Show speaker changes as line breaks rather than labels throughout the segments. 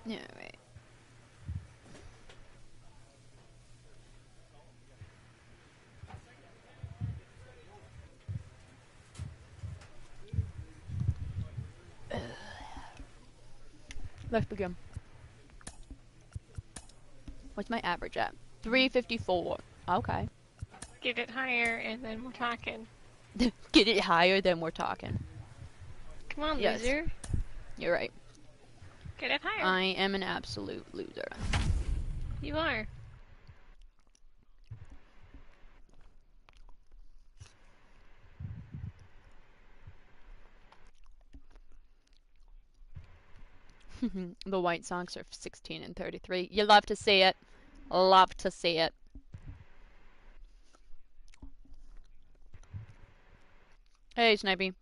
Yeah, right. Let's begin. What's my average at? 354. Okay.
Get it higher and then we're talking.
Get it higher, then we're talking.
Come on,
yes.
loser.
You're right.
Get it higher.
I am an absolute loser.
You are.
The White Sox are 16 and 33. You love to see it. Love to see it. Hey, Snipey.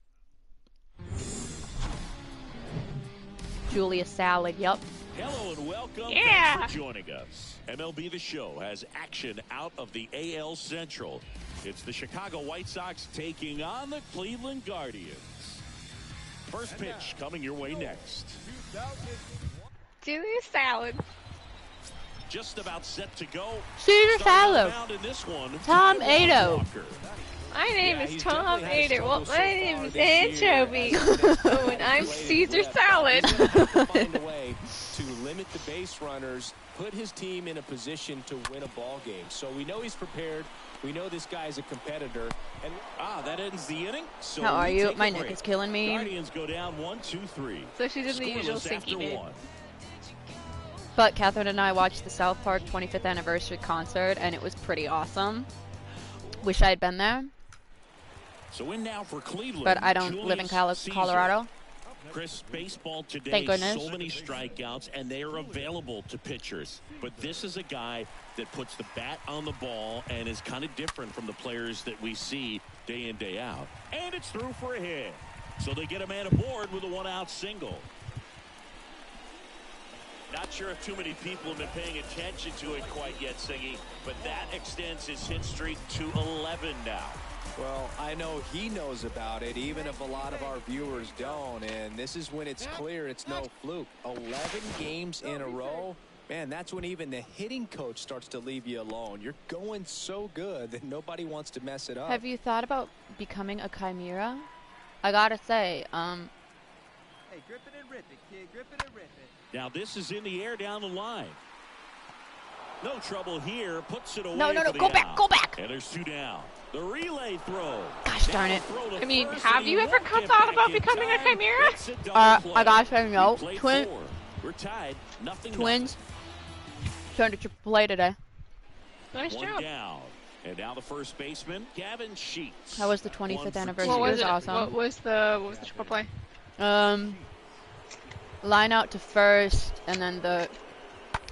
Julius salad, yep.
Hello and welcome.
Yeah.
Thanks for joining us. MLB The Show has action out of the AL Central. It's the Chicago White Sox taking on the Cleveland Guardians. First pitch coming your way next.
Julius salad.
Just about set to go.
Caesar salad. Tom Ado.
My name is Tom Ader. Well, my name is Anchovy. Oh, and I'm Caesar salad.
Find a way to limit the base runners, put his team in a position to win a ball game. So we know he's prepared. We know this guy's a competitor. And
that ends the inning. So
how are you? My neck is killing me.
Guardians go down 1-2-3.
So she's in the usual Sinky mood.
But Catherine and I watched the South Park 25th anniversary concert, and it was pretty awesome. Wish I had been there.
So in now for Cleveland.
But I don't live in Colorado.
Chris, baseball today,
thank goodness.
So many strikeouts, and they are available to pitchers. But this is a guy that puts the bat on the ball and is kind of different from the players that we see day in, day out. And it's through for a hit. So they get a man aboard with a one-out single. Not sure if too many people have been paying attention to it quite yet, Sinky, but that extends his hit streak to 11 now.
Well, I know he knows about it, even if a lot of our viewers don't. And this is when it's clear it's no fluke. 11 games in a row. Man, that's when even the hitting coach starts to leave you alone. You're going so good that nobody wants to mess it up.
Have you thought about becoming a chimera? I gotta say,
Hey, grip it and rip it, kid. Grip it and rip it.
Now this is in the air down the line. No trouble here. Puts it away.
No, go back, go back.
And there's two down. The relay throw.
Gosh darn it.
I mean, have you ever thought about becoming a chimera?
I gotta say no.
We're tied. Nothing.
Twins. Turned to AAA today.
Nice
One
job.
down. And now the first baseman, Gavin Sheets.
That was the 25th anniversary.
What was
it was
it?
awesome.
What was the triple play?
Line out to first, and then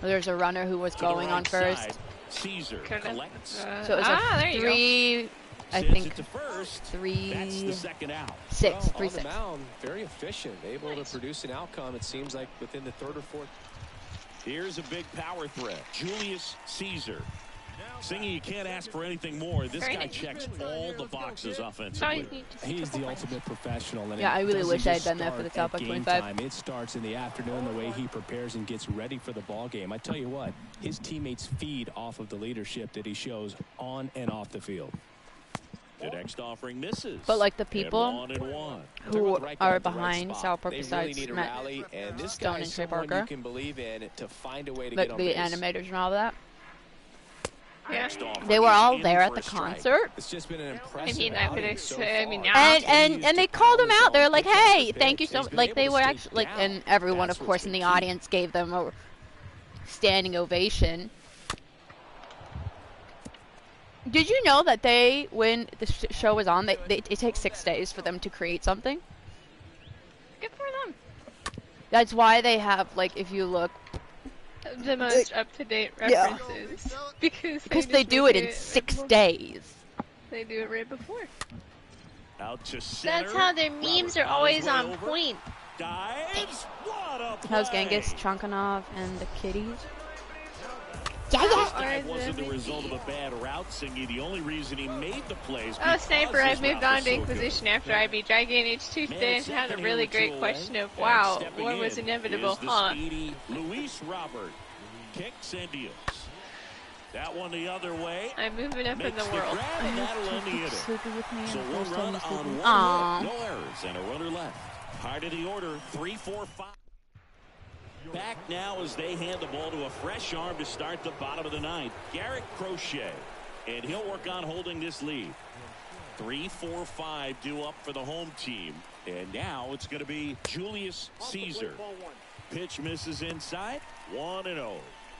there's a runner who was going on first.
Side. Caesar collects.
So it was
there you
three,
go.
I
Sends
think,
it to first.
three,
That's the second out.
six,
Well,
3
on
6.
the mound, very efficient, able to produce an outcome, it seems like, within the third or fourth.
Here's a big power threat. Julius Caesar. Singy, you can't ask for anything more. This guy checks all the boxes offensively.
He's the ultimate professional. And
Yeah, I really wish I had done that for the South Park 25.
Time. It starts in the afternoon, the way he prepares and gets ready for the ball game. I tell you what, his teammates feed off of the leadership that he shows on and off the field.
The next offering misses.
But like the people who are
the
behind South Park,
they
besides
really need a
Matt
rally, and this
Stone
guy
and
is
Trey
someone
Parker,
you can believe in to find a way to
like
get on
the
base.
animators and all that.
Yeah.
They were all there at the concert.
It's just been an impressive
I mean, I would
outing so
say, I mean,
far.
And they called them out. They're like, hey, thank you so much. Like, they were actually, like, and everyone, of course, in the audience gave them a standing ovation. Did you know that when the show was on, it takes 6 days for them to create something?
Good for them.
That's why they have, like, if you look,
The most up-to-date references. Because
they do it in 6 days.
They do it right before.
Out to center.
That's how their memes are always on point.
Dives. What a play.
How's Genghis, Chunkanov, and the kitties?
That wasn't the result of a bad route, Sinky. The only reason he made the plays.
Oh, Sniper, I've moved on to Inquisition after I beat Dragon H2 today and had a really great question of, wow, what was inevitable, huh?
Luis Robert kicks and deals. That one the other way.
I'm moving up in the world.
So one run on one, no errors, and a runner left. Hard of the order, 3-4-5. Back now as they hand the ball to a fresh arm to start the bottom of the ninth. Garrett Crochet, and he'll work on holding this lead. 3-4-5 due up for the home team, and now it's going to be Julius Caesar. Pitch misses inside, 1-0.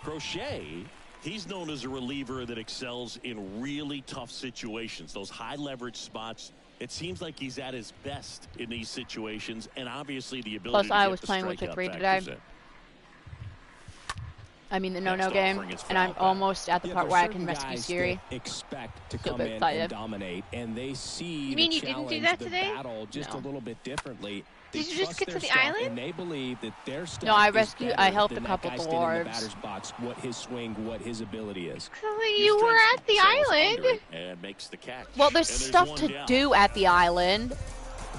Crochet, he's known as a reliever that excels in really tough situations, those high leverage spots. It seems like he's at his best in these situations, and obviously the ability
Plus, I
to
was
get the
playing with the
strikeout
3 today.
factors in.
I mean the no-no game, and I'm almost at the part where I can rescue Siri.
Expect to come in and dominate, and they see
You mean you didn't do that today?
battle just a little bit differently.
Did you just get to the island?
And they believe that their stuff
No, I
is
rescued.
better
I helped a
than that
couple
guy standing in the
dwarves.
batter's box, what his swing, what his ability is.
You were at the island.
And makes the catch.
Well, there's
And
stuff
one
to
down.
do at the island.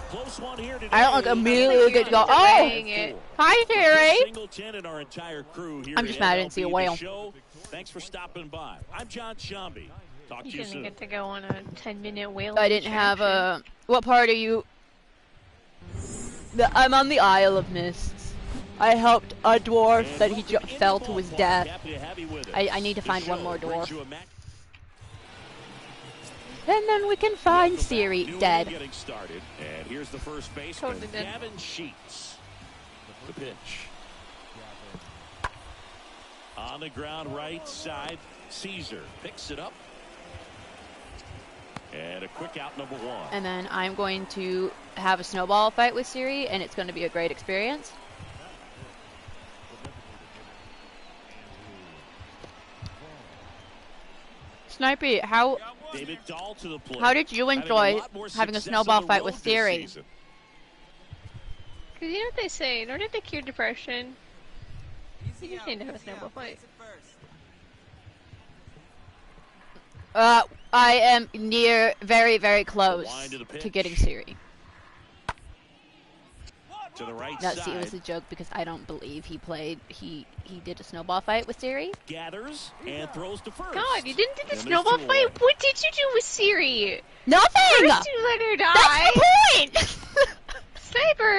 Close one here today.
I don't like immediately get to go. Oh,
It.
hi, Terry.
Singleton and our entire crew here
I'm just
at
mad I didn't see a
MLB
whale.
The Show. Thanks for stopping by. I'm John Shambi. Talk to
You
you
didn't
soon.
get to go on a 10-minute whale.
I didn't have a. What part are you? I'm on the Isle of Mists. I helped a dwarf that he fell to his death.
Happy to have you with us.
I need to
The
find one
show
more
brings
dwarf.
you a match-
And then we can find Siri
New
dead.
inning getting started. And here's the first baseman,
Totally dead.
Gavin Sheets. The pitch. On the ground right side, Caesar picks it up. And a quick out, number 1.
And then I'm going to have a snowball fight with Siri, and it's going to be a great experience. Snipey, how
David Dahl to the plate.
how did you
Having
enjoy
lot more
having a
success
snowball
on the
fight
road
with
this
Siri?
season.
Because you know what they say, in order to cure depression, you just need to have a snowball fight.
I am near, very, very close
Wind to the pitch.
to getting Siri.
To the right
No,
side.
see, it was a joke because I don't believe he did a snowball fight with Siri.
Gathers and throws to first.
God, you didn't do the
And there's
snowball
2
fight?
away.
What did you do with Siri?
Nothing!
First you let her die.
That's the
Sniper!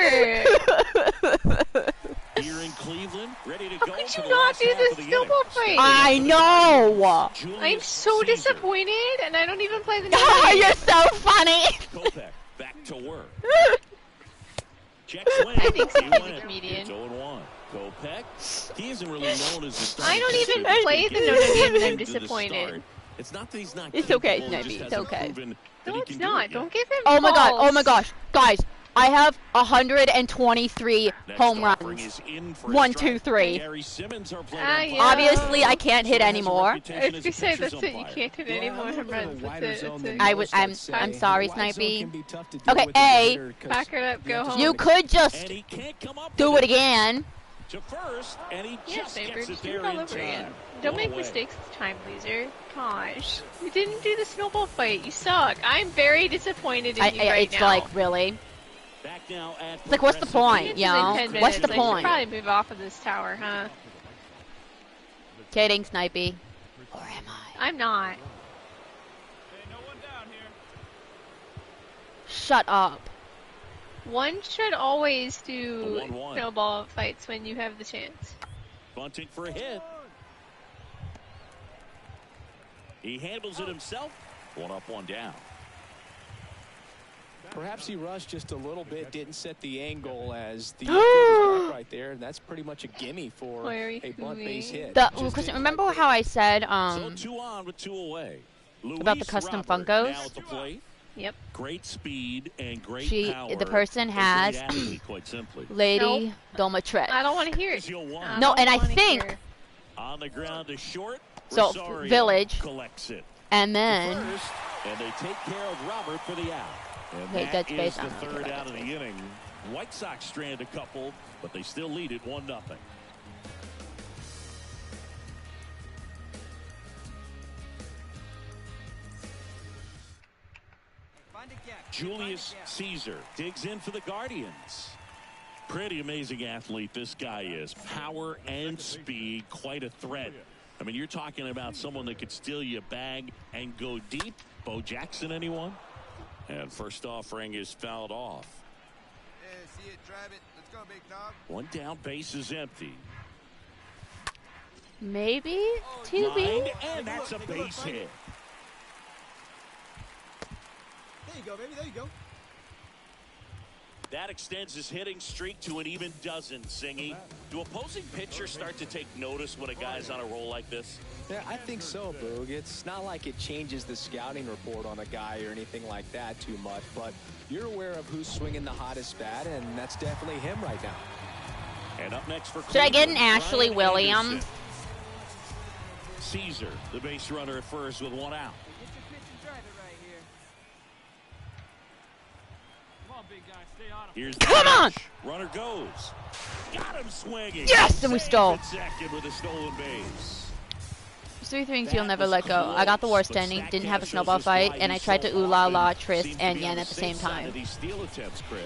Here in Cleveland, ready to go.
How could
for
you
the
not
last
do
half
this
of the
snowball
inning.
fight?
I know!
Julius
I'm so
Caesar.
disappointed, and I don't even play the
Oh,
game.
you're so funny!
Kopech back to work. Check swing.
I think
He
he's a
went.
comedian.
It's 0-1. Kopech, he isn't really known as a starting
I don't even
pitcher.
play the
He
no-no
gets
game, and I'm
into the
disappointed.
start. It's not that he's not
It's okay,
capable, he
Snipey,
just
it's
hasn't
okay.
proven that
No,
he
it's
can do
not.
it
Don't
yet.
give him
Oh my god,
balls.
oh my gosh. Guys, I have 123
Next
home
offering
runs.
is in for a
1,
strike.
2, 3.
Gary Simmons, our player
Ah,
on
yeah.
fire.
Obviously, I can't hit
Simmons has a
anymore.
reputation
I
as
was
a
gonna say,
pitcher's
that's it. You
umpire.
can't hit any more home runs. That's it.
I'm sorry, Snipey. Okay, A,
Back it up, go home.
you could just
And he can't come up
do
with
it again.
to first, and he
Yeah,
just
Sniper,
gets it
just do
there
it all
in
over again.
time.
Don't
One
make
away.
mistakes this time, loser. Gosh. You didn't do the snowball fight. You suck. I'm very disappointed in you right
It's
now.
like, really?
Back now at
It's like, what's the
Progressive.
point,
It's
you
been
know?
10
What's the
minutes. I should
point?
probably move off of this tower, huh?
Kidding, Snipey. Or am I?
I'm not.
Shut up.
One should always do
A 1-1.
snowball fights when you have the chance.
Bunting for a hit. He handles it himself. 1 up, 1 down.
Perhaps he rushed just a little bit, didn't set the angle as the outfield was back right there, and that's pretty much a gimme for
Larry
a bunt base
Hooley.
hit.
The
Just
question,
didn't
remember
quite
how I said,
So 2 on with 2 away.
about the custom Funkos.
Now at the plate.
Yep.
Great speed and great power.
The person has
quite simply.
Lady Domatrix.
I don't want to hear it.
No, and I think
on the ground is short.
So
Rosario
Village
collects it.
And then
First, and they take care of Robert for the out. And
wait,
that
that's
is the third out of the inning. White Sox strand a couple, but they still lead it 1-0. Julius Caesar digs in for the Guardians. Pretty amazing athlete this guy is. Power and speed, quite a threat. I mean, you're talking about someone that could steal you a bag and go deep. Bo Jackson, anyone? And first offering is fouled off.
Yeah, see it, drive it. Let's go, big dog.
One down, base is empty.
maybe 2B.
And that's a base hit.
There you go, baby. There you go.
That extends his hitting streak to an even dozen, Singy. Do opposing pitchers start to take notice when a guy's on a roll like this?
Yeah, I think so, Boog. It's not like it changes the scouting report on a guy or anything like that too much, but you're aware of who's swinging the hottest bat, and that's definitely him right now.
And up next for
Should I get an
Cleveland,
Ashley
Brian
Williams?
Anderson. Caesar, the base runner at first with one out.
Get your pitch and drive it right here. Come on, big guy. Stay on him.
Here's
Come on!
Runner goes. Got him swinging.
Yes, and we stole.
Second with a stolen base.
There's 3 things you'll never let go. I got the worst ending, didn't have a snowball fight, and I tried to ooh-la-la Tris and Yen at the same time.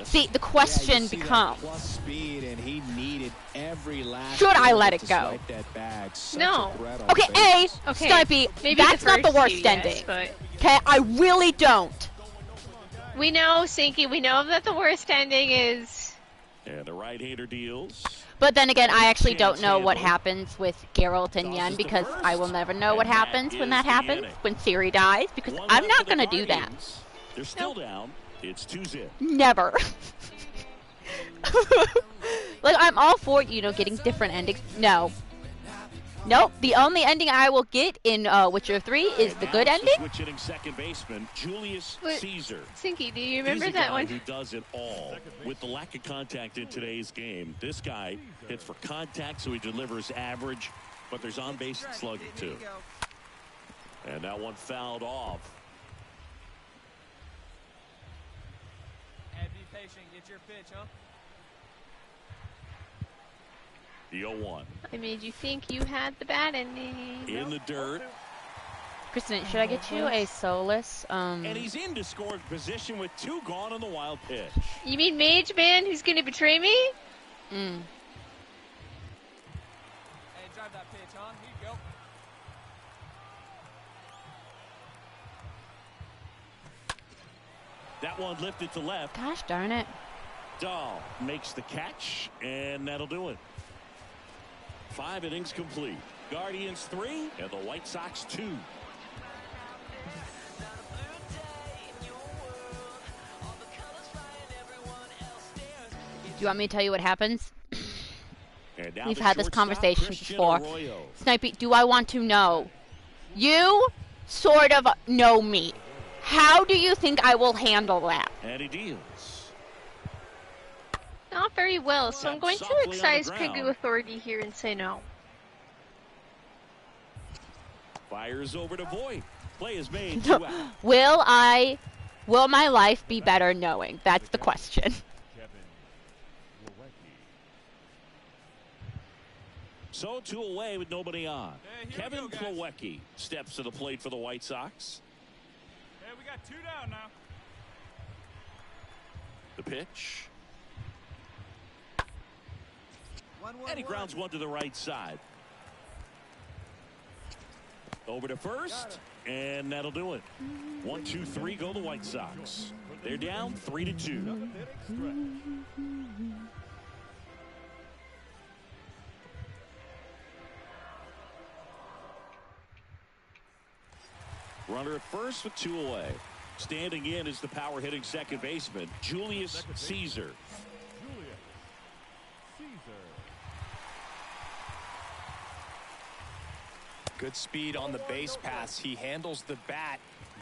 See, the question becomes,
Plus speed, and he needed every last
should I let
to
it go?
swipe that bag. Such
No.
a threat on
Okay,
base.
Okay,
Snipey,
maybe
that's not the
first
worst
few, yes,
ending.
but
Okay, I really don't.
we know, Sinky, we know that the worst ending is...
And the right-hander deals.
But then again, I actually don't know what happens with Geralt and Yen because I will never know what happens when that happens, when Siri dies, because I'm not going to do that.
They're still down. It's 2-0.
Never. Like, I'm all for, you know, getting different endings. No. Nope. The only ending I will get in Witcher 3 is the good ending.
Switch hitting second baseman, Julius
But-
Caesar.
Sinky, do you remember
He's a
that
guy
one?
who does it all. With the lack of contact in today's game, this guy hits for contact, so he delivers average, but there's on-base and slugging
Here
too.
you go.
And that one fouled off.
Hey, be patient. Get your pitch, huh?
The 0-1.
I made you think you had the bad ending.
In the dirt.
Kristen, should I get you a Solus?
And he's into scoring position with 2 gone on the wild pitch.
You mean Mage Man who's going to betray me?
Mm.
Hey, drive that pitch, huh? Here you go.
That one lifted to left.
Gosh darn it.
Dahl makes the catch, and that'll do it. 5 innings complete. Guardians 3 and the White Sox 2.
Do you want me to tell you what happens?
And now
We've
the
had this
shortstop,
conversation
Christian
before.
Arroyo.
Snipey, do I want to know? You sort of know me. How do you think I will handle that?
And he deals.
Not very well, so I'm going to
Softly on the
exercise
ground.
Kugu authority here and say no.
Fires over to Voigt. Play is made. 2 out.
Will my life be better knowing? That's the question.
So 2 away with nobody on.
Hey, here we
Kevin
go, guys.
Plawecki steps to the plate for the White Sox.
Hey, we got 2 down now.
The pitch.
1-1-1.
And he grounds one to the right side. Over to first, and that'll do it. 1, 2, 3 go the White Sox. They're down 3-2. Runner at first with 2 away. Standing in is the power hitting second baseman, Julius Caesar.
Good speed on the base pass. He handles the bat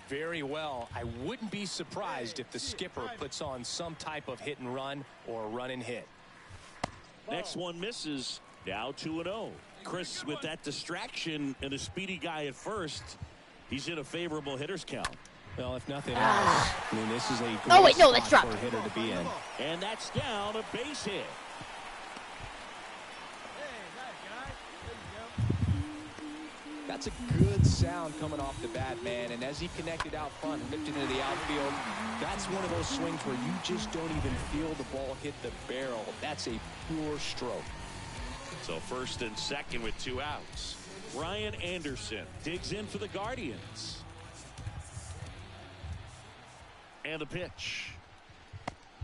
very well. I wouldn't be surprised if the skipper puts on some type of hit and run or run and hit.
Next one misses. Now 2-0. Chris, with that distraction and a speedy guy at first, he's in a favorable hitter's count.
Well, if nothing else, I mean, this is a great
that's
spot
dropped.
for a hitter to be in.
And that's down, a base hit.
That's a good sound coming off the bat, man. And as he connected out front and lifted into the outfield, that's one of those swings where you just don't even feel the ball hit the barrel. That's a pure stroke.
So first and second with 2 outs. Ryan Anderson digs in for the Guardians. And a pitch.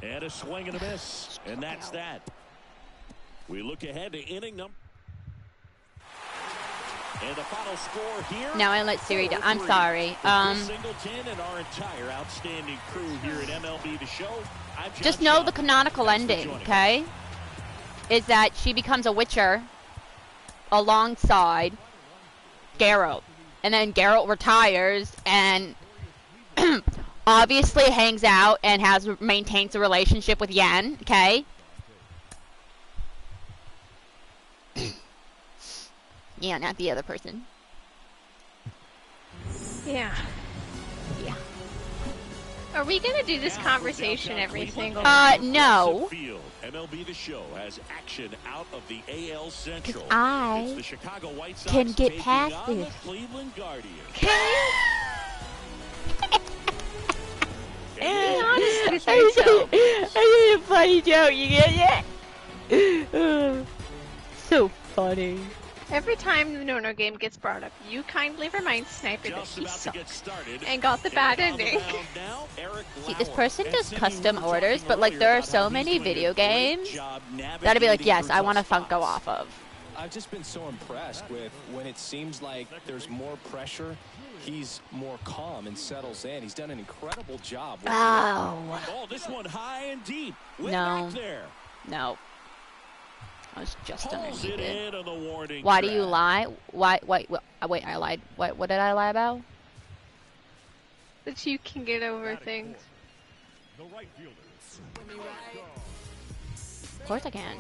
And a swing and a miss. And that's that. We look ahead to inning number. And the final score here.
Now I let Siri down. I'm sorry.
Singleton and our entire outstanding crew here at MLB The Show.
Just know the canonical ending, okay? Is that she becomes a Witcher alongside Geralt. And then Geralt retires and obviously hangs out and maintains a relationship with Yen, okay? Yeah, not the other person.
Yeah.
Yeah.
Are we gonna do this conversation every single
no.
MLB The Show has action out of the AL Central.
I
It's the Chicago White Sox
can get
taking
past
on
this.
the Cleveland Guardians.
Be honest with
I
yourself.
did a funny joke, you get it? So funny.
Every time the no-no game gets brought up, you kindly remind Sniper that he sucks and got the bad ending.
See, this person does custom orders, but like there are so many video games that'd be like, yes, I want a Funko off of.
I've just been so impressed with when it seems like there's more pressure, he's more calm and settles in. He's done an incredible job.
Oh, this one high and deep. Way back there.
No. I was just underneath it.
On the warning
Why
track.
do you lie? Wait, I lied. What did I lie about?
That you can get over things.
Of course I can.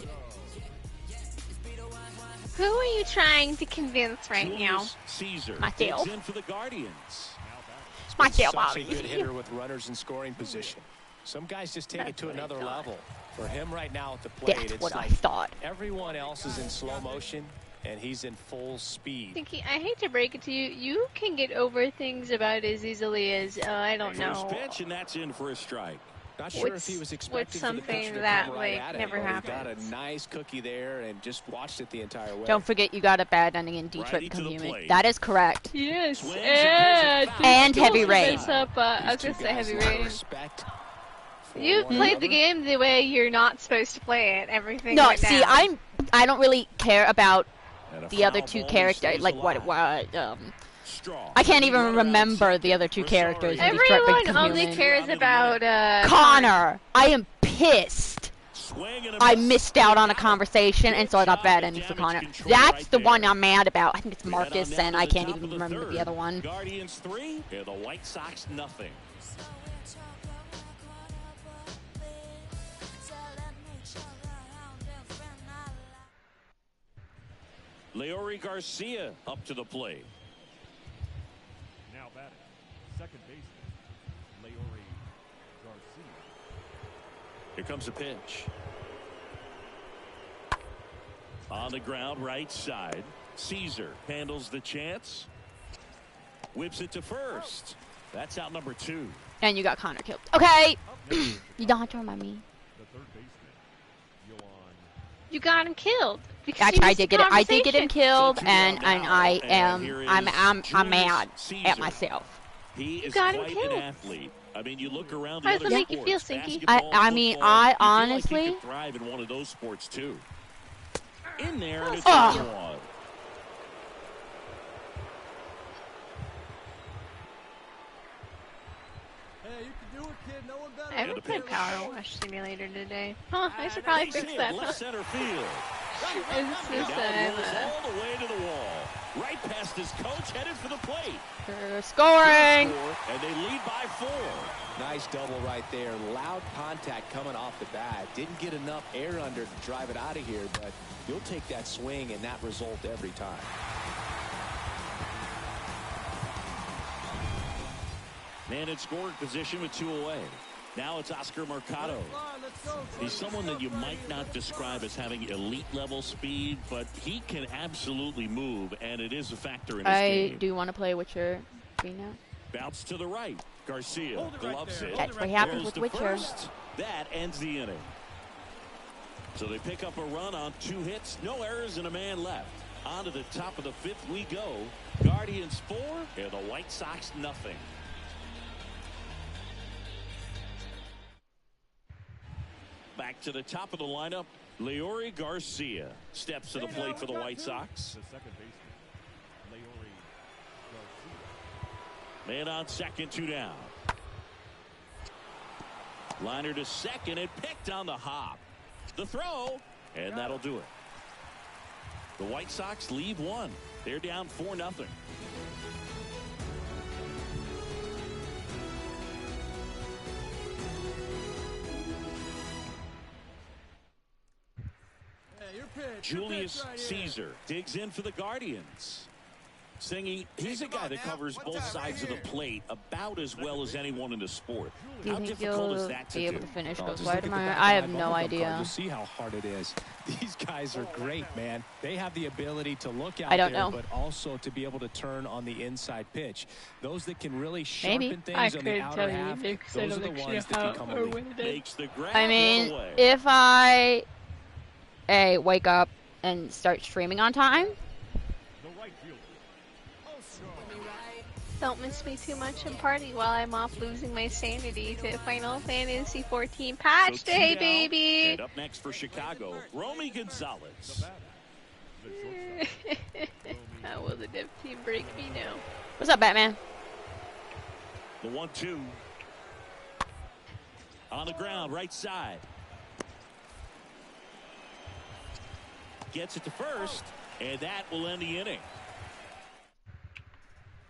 Who are you trying to convince right now?
Julius Caesar
Myself.
digs in for the Guardians.
It's my tail,
Such a
Bobby.
good hitter with runners in scoring position. Some guys just take it to another level. For him right now at the plate,
That's
it's
what
like
I thought.
everyone else is in slow motion, and he's in full speed.
Sinky, I hate to break it to you, you can get over things about as easily as, I don't
First
know.
pitch, and that's in for a strike.
Not sure if he was expecting for the pitcher
something
to
that,
come right
like,
at it,
never
but he got
happens.
a nice cookie there and just watched it the entire way.
Don't forget you got a bad ending in Detroit
Righty to
Become
the
Human.
plate.
That is correct.
Yes,
Swings
And heavy rain.
Mess up, I was
These
gonna
two
say
guys
heavy
have
rain.
respect for
You
one
played the
another.
game the way you're not supposed to play it. Everything
No,
went
see,
down.
I don't really care about
And a
the other
foul
two
ball
characters.
stays
Like
alive.
I can't even remember the other two characters in Detroit
Everyone
Become
only
Human.
cares about,
Connor. I am pissed.
Swing and a
I
miss.
missed out on a conversation, and so I got bad ending for Connor. That's the one I'm mad about. I think it's Marcus, and I can't even remember the other one.
Guardians 3 and the White Sox nothing. Leori Garcia up to the plate.
Now batting, second baseman, Leori Garcia.
Here comes a pitch. On the ground, right side. Caesar handles the chance. Whips it to first. That's out number 2.
And you got Connor killed. Okay. You don't have to remind me.
The third baseman, Yohan.
You got him killed. because
Actually,
you
I
missed
did
the
get it. I did get him
conversation.
killed,
So two
and
down now,
I
and
am
here
I'm
is
mad
Julius
at
Caesar.
myself.
He is
got him
quite
killed.
an athlete. I mean, you look around
How
the
does
other
that make you feel,
sports,
Sinky?
basketball,
I mean,
football,
I
you feel like
honestly-
he could thrive in one of those sports too. In there, and it's
Oh.
one.
Hey, you can do it, kid. No one better.
I haven't played Power Wash Simulator today. Huh, I should probably
Base
fix
hit,
that.
left center field.
It's
And
just
now it rolls all the way to the wall. Right right past his coach, headed for the plate.
They're scoring.
And they lead by 4.
Nice double right there. Loud contact coming off the bat. Didn't get enough air under to drive it out of here, but you'll take that swing and that result every time.
Man in scoring position with 2 away. Now it's Oscar Mercado. He's someone that you might not describe as having elite level speed, but he can absolutely move, and it is a factor in his game.
I do want to play Witcher 3 now.
Bounce to the right. Garcia gloves it.
That's what happens with Witcher.
First. That ends the inning. So they pick up a run on 2 hits, no errors, and a man left. On to the top of the 5th we go. Guardians 4 and the White Sox nothing. Back to the top of the lineup, Leury Garcia steps to the plate for the White Sox.
The second baseman, Leury Garcia.
Man on second, 2 down. Liner to second and picked on the hop. The throw, and that'll do it. The White Sox leave 1. They're down 4-0. Julius Caesar digs in for the Guardians. Singy, he's a guy that covers both sides of the plate about as well as anyone in the sport.
Do you
How
think
difficult
you'll
is that to
be able
do?
to finish
Oh,
Ghost
just look at the
Spider-Man?
back of
I
my
have no
bubble gum
idea.
card. You'll see how hard it is. These guys are great, man. They have the ability to look out
I don't
there,
know.
but also to be able to turn on the inside pitch. Those that can really sharpen
Maybe.
things
I
on the
couldn't
outer
tell
half,
you because I
those are
don't
the
actually
ones
know
that
how
become
or
elite.
when it is.
Makes the grab
I
one
mean,
away.
if I wake up and start streaming on time,
The right fielder.
Don't miss me too much and party while I'm off losing my sanity to Final Fantasy 14 patch
So 2
day,
down,
baby.
And up next for Chicago, Romy Gonzalez.
The shortstop.
How will the dev team break me now?
what's up, Batman?
The 1-2. On the ground, right side. Gets it to first, and that will end the inning.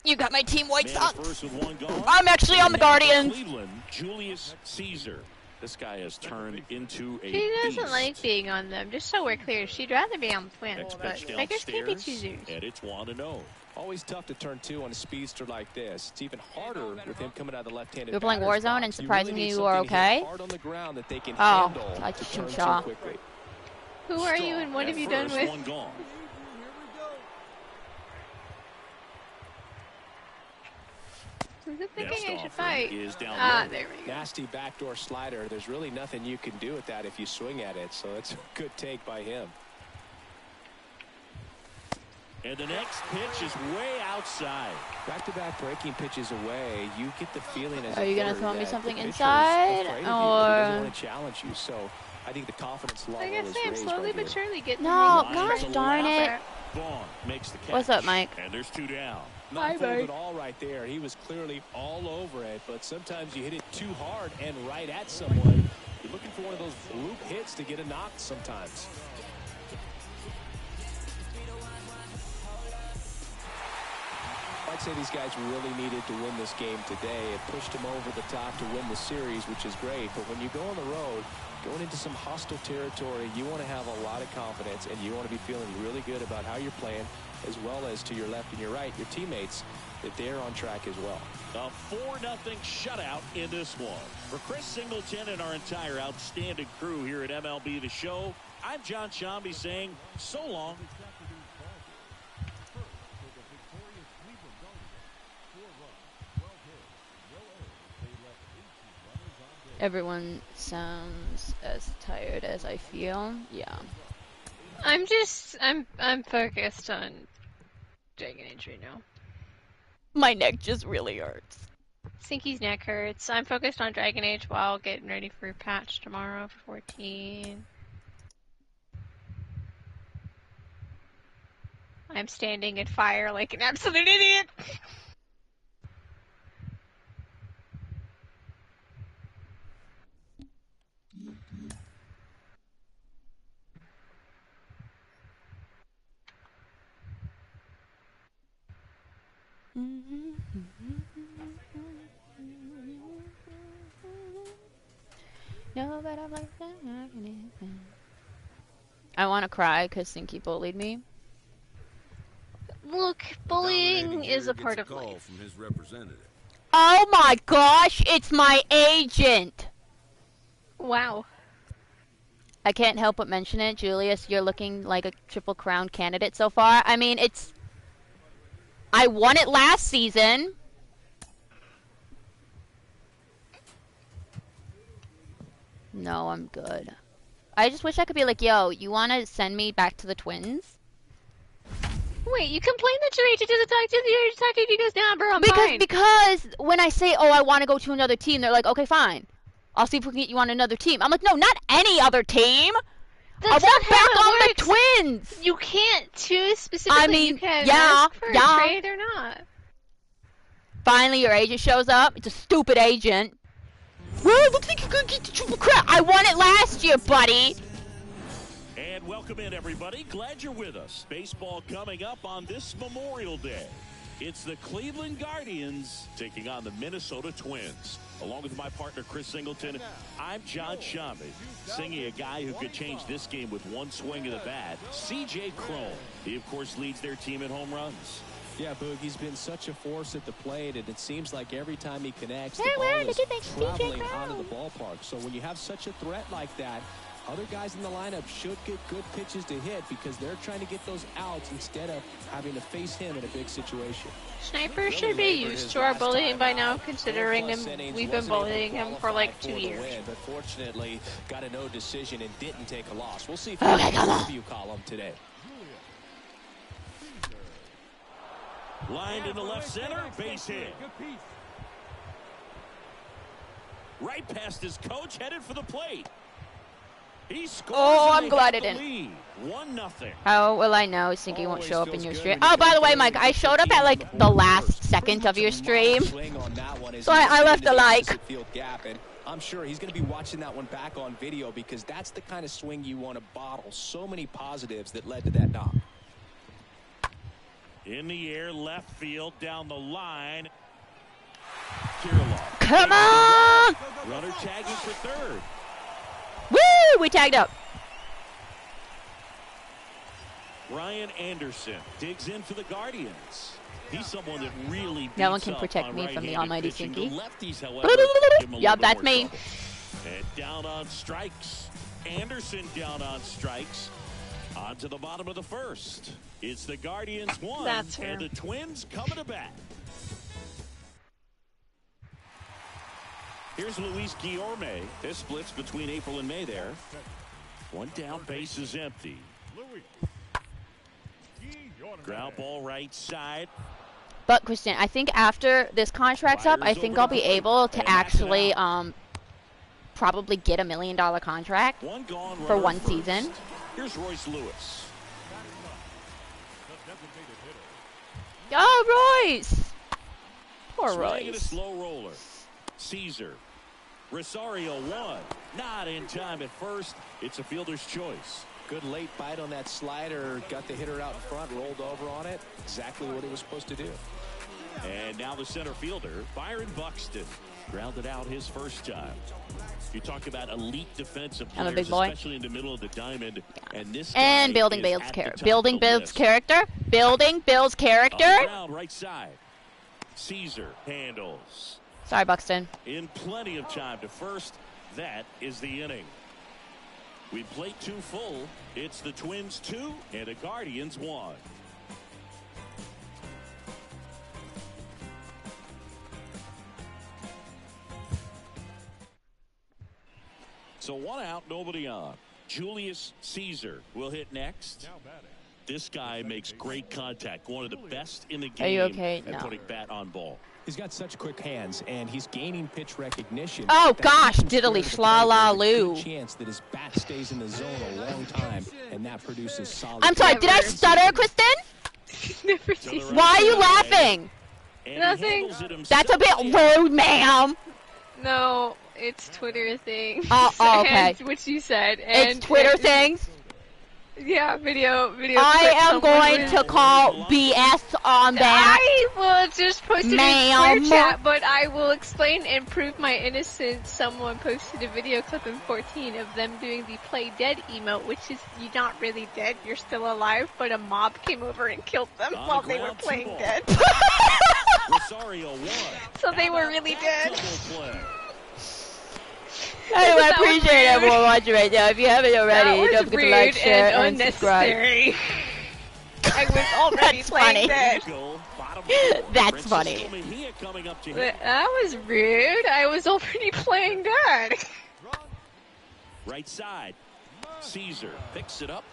You got my team White
Man
Sox.
at first with 1 gone.
I'm actually on the
And now for
Guardians.
Cleveland, Julius Caesar. This guy has turned into a
She doesn't
beast.
like being on them, just so we're clear. She'd rather be on the Twins,
Next
but
pitch
beggars can't be
downstairs,
choosers.
and it's 1-0.
Always tough to turn 2 on a speedster like this. It's even harder with him coming out of the left-handed.
You're playing
batter's
Warzone
box.
and surprisingly
really
you
need
are
something to hit
okay?
hard on the ground that they can
Oh,
handle
I
to
just
turn
shot.
so quickly.
Who are you and what have you done
First,
with?
1 gone.
Who's it thinking
Next
I should
offering
fight?
is down
Ah,
low.
there we go.
Nasty backdoor slider. There's really nothing you can do with that if you swing at it. So it's a good take by him.
And the next pitch is way outside.
Back-to-back breaking pitches away. You get the feeling as
Are
a
you gonna
hitter
throw me
that
something
the pitcher's
inside,
afraid of you. He
or-
doesn't want to challenge you. So I think the confidence level
Like I
is
say, I'm
raised
slowly
right
but
here.
surely getting
No,
the hang of
gosh
it.
darn it.
Vaughn makes the catch.
What's up, Mike?
And there's 2 down.
Not fooled
Mike.
at all right there. He was clearly all over it, but sometimes you hit it too hard and right at someone. You're looking for one of those loop hits to get a knock sometimes. I'd say these guys really needed to win this game today. It pushed them over the top to win the series, which is great. But when you go on the road, going into some hostile territory, you want to have a lot of confidence, and you want to be feeling really good about how you're playing, as well as to your left and your right, your teammates, that they're on track as well.
A 4-0 shutout in this one. For Chris Singleton and our entire outstanding crew here at MLB The Show, I'm John Shambi saying so long.
Everyone sounds as tired as I feel. Yeah.
I'm focused on Dragon Age right now.
My neck just really hurts.
Sinky's neck hurts. I'm focused on Dragon Age while getting ready for patch tomorrow for 14. I'm standing in fire like an absolute idiot.
No, but I'm like, I want to cry because Sinky bullied me.
Look, bullying is a part of
call
life.
from his representative.
Oh my gosh, it's my agent!
Wow.
I can't help but mention it. Julius, you're looking like a Triple Crown candidate so far. I mean, it's... I won it last season. No, I'm good. I just wish I could be like, yo, you want to send me back to the Twins?
Wait, you complain that your agent doesn't talk to you, your agent talks to you, he goes down, bro, I'm fine.
Because when I say, oh, I want to go to another team, they're like, okay, fine. I'll see if we can get you on another team. I'm like, no, not any other team.
That's
I want
not
back
how
on
it
the
works.
Twins.
You can't choose specifically.
I mean,
you can
yeah,
ask for
yeah.
a trade or not.
Finally, your agent shows up. It's a stupid agent. Well, it looks like you're going to get the Triple Crown. I won it last year, buddy.
And welcome in, everybody. Glad you're with us. Baseball coming up on this Memorial Day. It's the Cleveland Guardians taking on the Minnesota Twins. Along with my partner, Chris Singleton, I'm John Shammy. Singing a guy who could change this game with one swing of the bat, C.J. Cron. He, of course, leads their team in home runs.
Yeah, Boog, he's been such a force at the plate, and it seems like every time he connects, the
Hey,
ball
where
is
did you make CJ
traveling
Cron?
out of the ballpark. So when you have such a threat like that, other guys in the lineup should get good pitches to hit because they're trying to get those outs instead of having to face him in a big situation.
Sniper should be used to our bullying by now, considering we've been bullying him for like 2 years.
But fortunately, got a no decision and didn't take a loss. We'll see if
Okay,
he
come on.
review column today.
Lined in the left center, base hit. Right past his coach, headed for the plate. He scores.
Oh, I'm
and they
glad
have
I
the
didn't.
lead. 1-0.
How will I know Sinky won't show up in
Always
your
feels
stream?
good
Oh,
when
by
you
the way,
get
Mike,
the
I showed up at like the last second of your stream. So I left a like.
Gap, and I'm sure he's going to be watching that one back on video because that's the kind of swing you want to bottle. So many positives that led to that knock.
In the air, left field, down the line. Kirilov.
Come on!
Runner tagging for third.
Woo! We tagged up.
Ryan Anderson digs in for the Guardians. He's someone that really beats
No one can
up
protect
on
me from the
right-handed
almighty
pitching.
Sinky.
The lefties, however, give him a little
Yup,
bit
that's
more
me.
trouble. And down on strikes. Anderson down on strikes. On to the bottom of the first. It's the Guardians 1
That's her.
and the Twins coming to bat. Here's Luis Guillorme. This splits between April and May there. One down, base is empty. Ground ball right side.
But Christian, I think after this contract's up, I think I'll be able to actually probably get $1 million contract
One gone,
for
runner
one
first.
season.
Here's Royce Lewis.
Oh, Royce! Poor
Swinging a
Royce.
slow roller. Caesar. Rosario 1. Not in time at first. It's a fielder's choice.
Good late bite on that slider. Got the hitter out in front, rolled over on it. Exactly what he was supposed to do.
And now the center fielder, Byron Buxton. Grounded out his first time. You talk about elite defensive
I'm a
players,
big boy.
especially in the middle of the diamond. And this
And
guy
building
is
Bill's
at the
character.
top
Building
of the
Bill's
list.
character. Building Bill's
On
character.
the ground, right side. Caesar handles.
Sorry, Buxton.
In plenty of time to first. That is the inning. We played 2 full. It's the Twins 2 and the Guardians 1. So 1 out, nobody on. Julius Caesar will hit next. This guy makes great contact. One of the best in the game.
Are you okay?
At
No.
putting bat on ball.
He's got such quick hands, and he's gaining pitch recognition.
Oh,
That
gosh,
keeps him
diddly
square to the plate.
schla la
There's a
loo.
good chance that his bat stays in the zone a long time, and that produces solid.
I'm sorry, did I stutter, Kristen?
Never
To the
seen
right
Why are you
side.
laughing?
And he
Nothing.
handles it himself.
That's a bit rude, ma'am.
No, it's Twitter things.
Oh, okay.
And what you said. And
It's Twitter things.
Yeah, video.
I am going to call BS on that.
I will just post it in Twitter chat, but I will explain and prove my innocence. Someone posted a video clip in 14 of them doing the play dead emote, which is you're not really dead, you're still alive, but a mob came over and killed them while they were playing dead.
Rosario won.
So they were really dead.
Anyway, I appreciate everyone watching right now. If you haven't already, don't forget to like, share, and
unnecessary. I was already playing dead.
That's funny.
That was rude. I was already playing dead.
Right side. Caesar picks it up.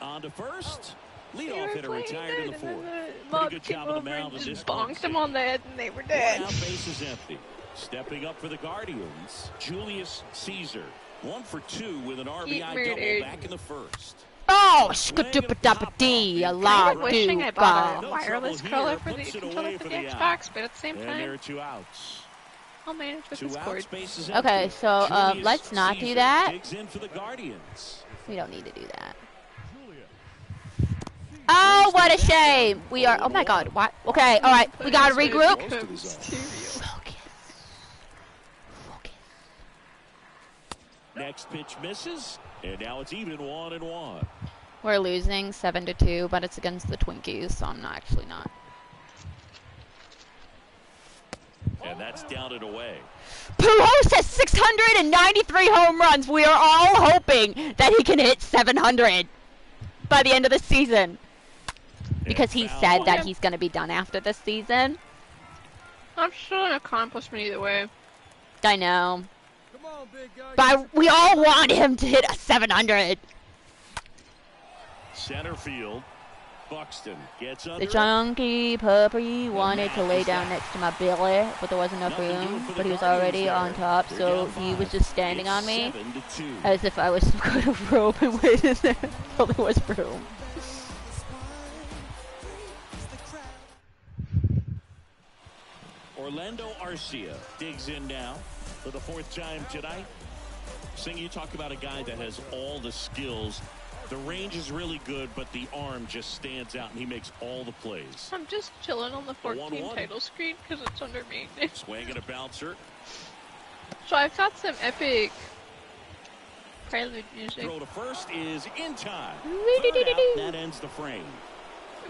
On to first. Leadoff hitter retired in the fourth. Pretty good job on the mound.
Just bonked them on the head and they were dead.
Now bases empty. Stepping up for the Guardians, Julius Caesar. 1 for 2 with an RBI double back in the first.
Oh, skadoopadappadee, a lot,
wishing I bought a wireless controller for the Xbox, but at the same time,
and there are 2 outs.
I'll manage with this cord.
Okay, so let's not do that.
Digs in for the Guardians.
We don't need to do that. Oh, what a shame. We are. Oh my God. What? Okay. All right. We gotta regroup.
Next pitch misses, and now it's even 1-1.
We're losing 7-2, but it's against the Twinkies, so I'm actually not.
And that's down and away.
Pujols has 693 home runs. We are all hoping that he can hit 700 by the end of the season. Because he said that he's going to be done after this season.
I'm still an accomplishment either way.
I know. But we all want him to hit a 700.
Center field. Buxton gets under.
The chunky puppy wanted to lay down next to my belly, but there wasn't enough room. But he was already on top, so he was just standing on me as if I was some kind of rope and waited there until there was room.
Orlando Arcia digs in now for the 4th time tonight. Sinky, you talk about a guy that has all the skills. The range is really good, but the arm just stands out, and he makes all the plays.
I'm just chilling on the 14 title screen because it's under me.
Swing and a bouncer.
So I've got some epic prelude music.
Throw to first is in time. That ends the frame.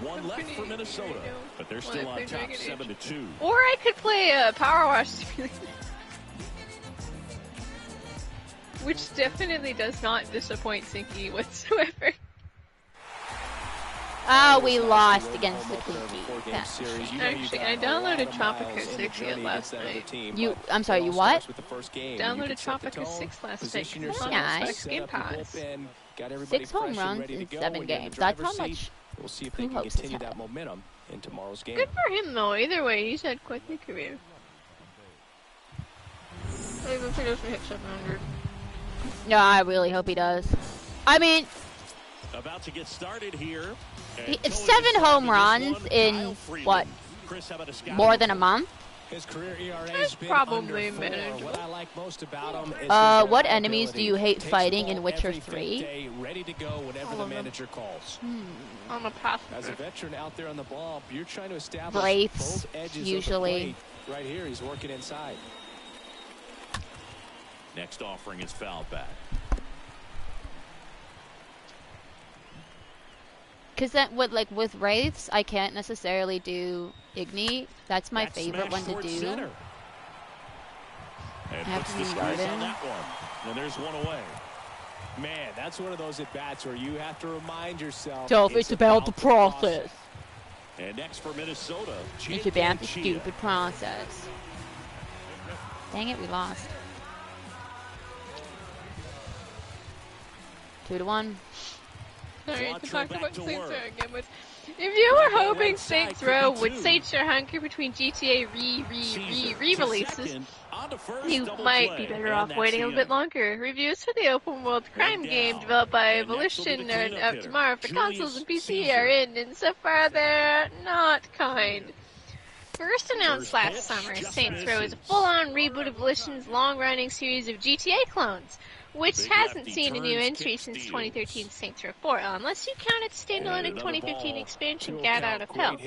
1 left for Minnesota, but they're still on top, 7-2.
Or I could play Power Wash Simulator. Which definitely does not disappoint Sinky whatsoever.
Oh, we lost against the Twinkies.
Actually, I downloaded Tropico 6 last night.
I'm sorry, you what?
Downloaded Tropico 6 last night.
That's nice.
Game Pass.
6 home runs in 7 games. That's how much
We'll see if they can continue that momentum in tomorrow's game.
Good for him, though. Either way, he's had quite the career. Even if he doesn't hit 700.
No, I really hope he does. I mean,
about to get started here.
7 home runs in, what, more than a month?
His career ERA
is probably manageable.
What I like most about him is
what enemies do you hate fighting in Witcher 3?
Ready to go whenever the manager calls.
I'm a passenger.
As a veteran out there on the ball, you're trying to establish
Wraiths,
both edges
usually.
of the plate. Right here, he's working inside.
Next offering is fouled back.
Because that with Wraiths, I can't necessarily do Igni. That's my favorite one to do.
Center.
I have to do Garden.
On that one. And there's one away.
Man, that's one of those at-bats where you have to remind yourself.
So it's about the process.
And next for Minnesota,
it's about the stupid process. Dang it, we lost. 2-1.
Sorry to talk about Saints Row again, but if you were hoping Saints Row would sate your hunger between GTA re-releases, you might be better off waiting a bit longer. Reviews for the open world crime game developed by Evolution of Tomorrow for consoles and PC are in, and so far they're not kind. First announced last summer, Saints Row is a full-on reboot of Volition's long-running series of GTA clones. which hasn't seen a new entry since 2013 Saints Row 4, unless you count its standalone 2015 expansion Get Out of Hell.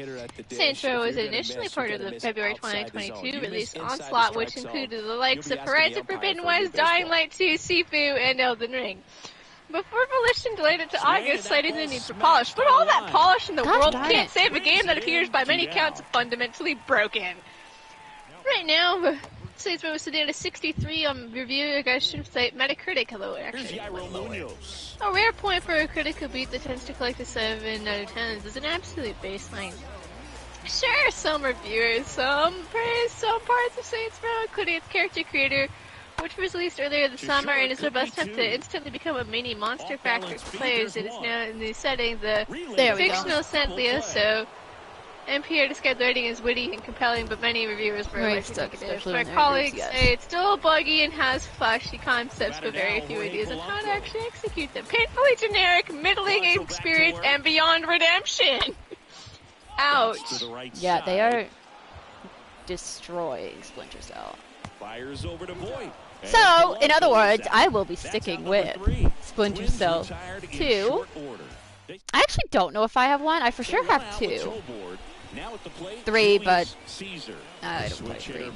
Saints Row was initially part of the February 2022 release Onslaught, which included the likes of Horizon Forbidden West, Dying Light 2, Sifu, and Elden Ring. Before Volition delayed it to August, citing the need for polish. But all that polish in the world can't save a game that appears by many counts fundamentally broken. Right now, Saints Row was today at 63 on review aggression site Metacritic. Hello, actually. A rare point for a critic who beat that tends to collect a 7 out of 10 is an absolute baseline. Sure, some reviewers, some praise some parts of Saints Row, including its character creator, which was released earlier this summer and is robust enough to instantly become a mini monster factor for players. It is now in the setting the fictional Saint Leoso. And Pierre described the writing as witty and compelling, but many reviewers were allergic negative. My colleagues say it's still buggy and has flashy concepts, but very few ideas on how to actually execute them. Painfully generic, middling experience, and beyond redemption. Ouch.
Yeah, they are destroying Splinter Cell.
Fires over to Void.
So, in other words, I will be sticking with Splinter Cell 2. I actually don't know if I have one. I for sure have 2. 3, but I don't play 3.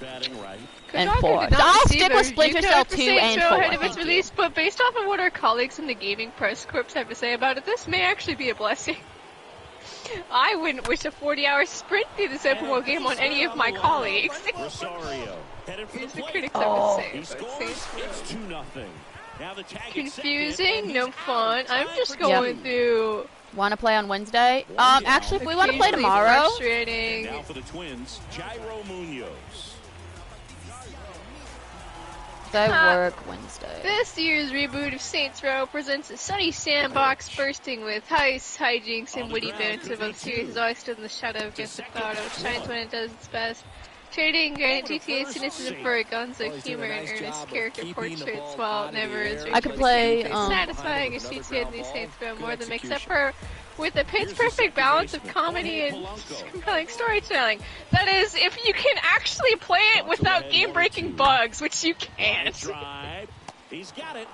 And 4. So I'll stick with Splinter Cell 2 and 4.
Ahead of its release, but based off of what our colleagues in the gaming press corps have to say about it, this may actually be a blessing. I wouldn't wish a 40-hour sprint through this open world game on any of my colleagues. Here's the critics have to say about Saints Row. Confusing, no fun. I'm just going through.
Want to play on Wednesday? Actually, if we want to play tomorrow.
Frustrating.
Now for the Twins, Jairo Munoz.
I work Wednesday.
This year's reboot of Saints Row presents a sunny sandbox bursting with heists, hijinks, and witty banter. Both series has always stood in the shadow of Grand Theft Auto, which shines when it does its best. Trading granted GTA's cynicism for a gunzo humor and earnest character portraits, while never is
I could play.
It's satisfying as GTA and these Saints Row more than makes up for, with a pitch-perfect balance of comedy and compelling storytelling. That is, if you can actually play it without game-breaking bugs, which you can't.
He's got it,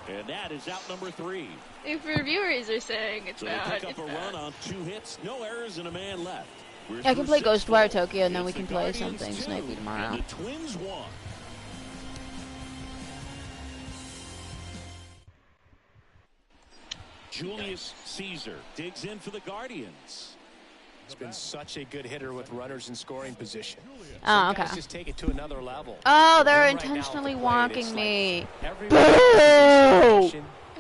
and that is out number 3.
If reviewers are saying it's bad,
pick up a run on 2 hits, no errors, and a man left.
I can play Ghostwire Tokyo, and then we can play something snipey tomorrow.
The Twins won. Julius Caesar digs in for the Guardians.
He's been such a good hitter with runners in scoring position.
Oh, okay.
Just take it to another level.
Oh, they're intentionally walking me. Boo!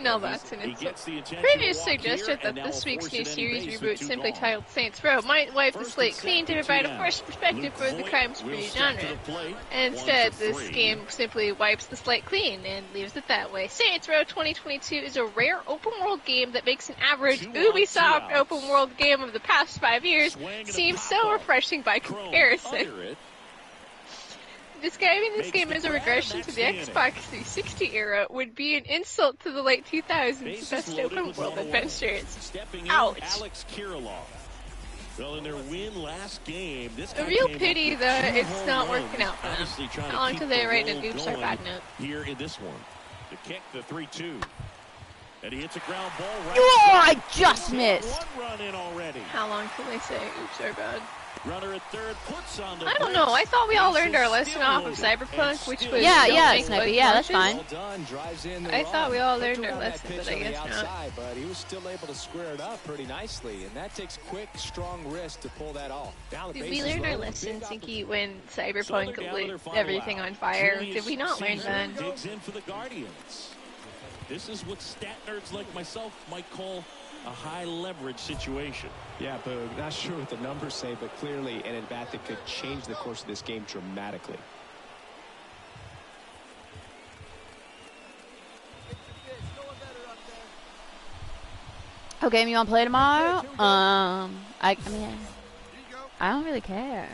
No, that's an insult. Previous suggested that this week's new series reboot, simply titled Saints Row, might wipe the slate clean to provide a fresh perspective for the crime spree genre. Instead, this game simply wipes the slate clean and leaves it that way. Saints Row 2022 is a rare open-world game that makes an average Ubisoft open-world game of the past 5 years seem so refreshing by comparison. Describing this game as a regression to the Xbox 360 era would be an insult to the late 2000s best open world adventures. Ouch.
Well, in their win last game, this
a real pity that it's not working out for them. How long till they write an oops or bad note?
Here in this one, the kick, the 3-2. And he hits a ground ball right.
Oh, I just missed.
One run in already.
How long till they say oops or bad?
Runner at third puts on the
I don't know. I thought we all learned our lesson off of Cyberpunk, which was
Snipey. Yeah, that's fine.
I thought we all learned our lesson, but I guess not.
But he was still able to square it up pretty nicely, and that takes quick, strong wrist to pull that off.
Did we learn our lesson, Sinky, when Cyberpunk lit everything on fire? Did we not learn that?
Digs in for the Guardians. This is what stat nerds like myself might call a high leverage situation.
Yeah, Boog, not sure what the numbers say, but clearly an at-bat that could change the course of this game dramatically.
Okay, you want to play tomorrow? I mean, I don't really care.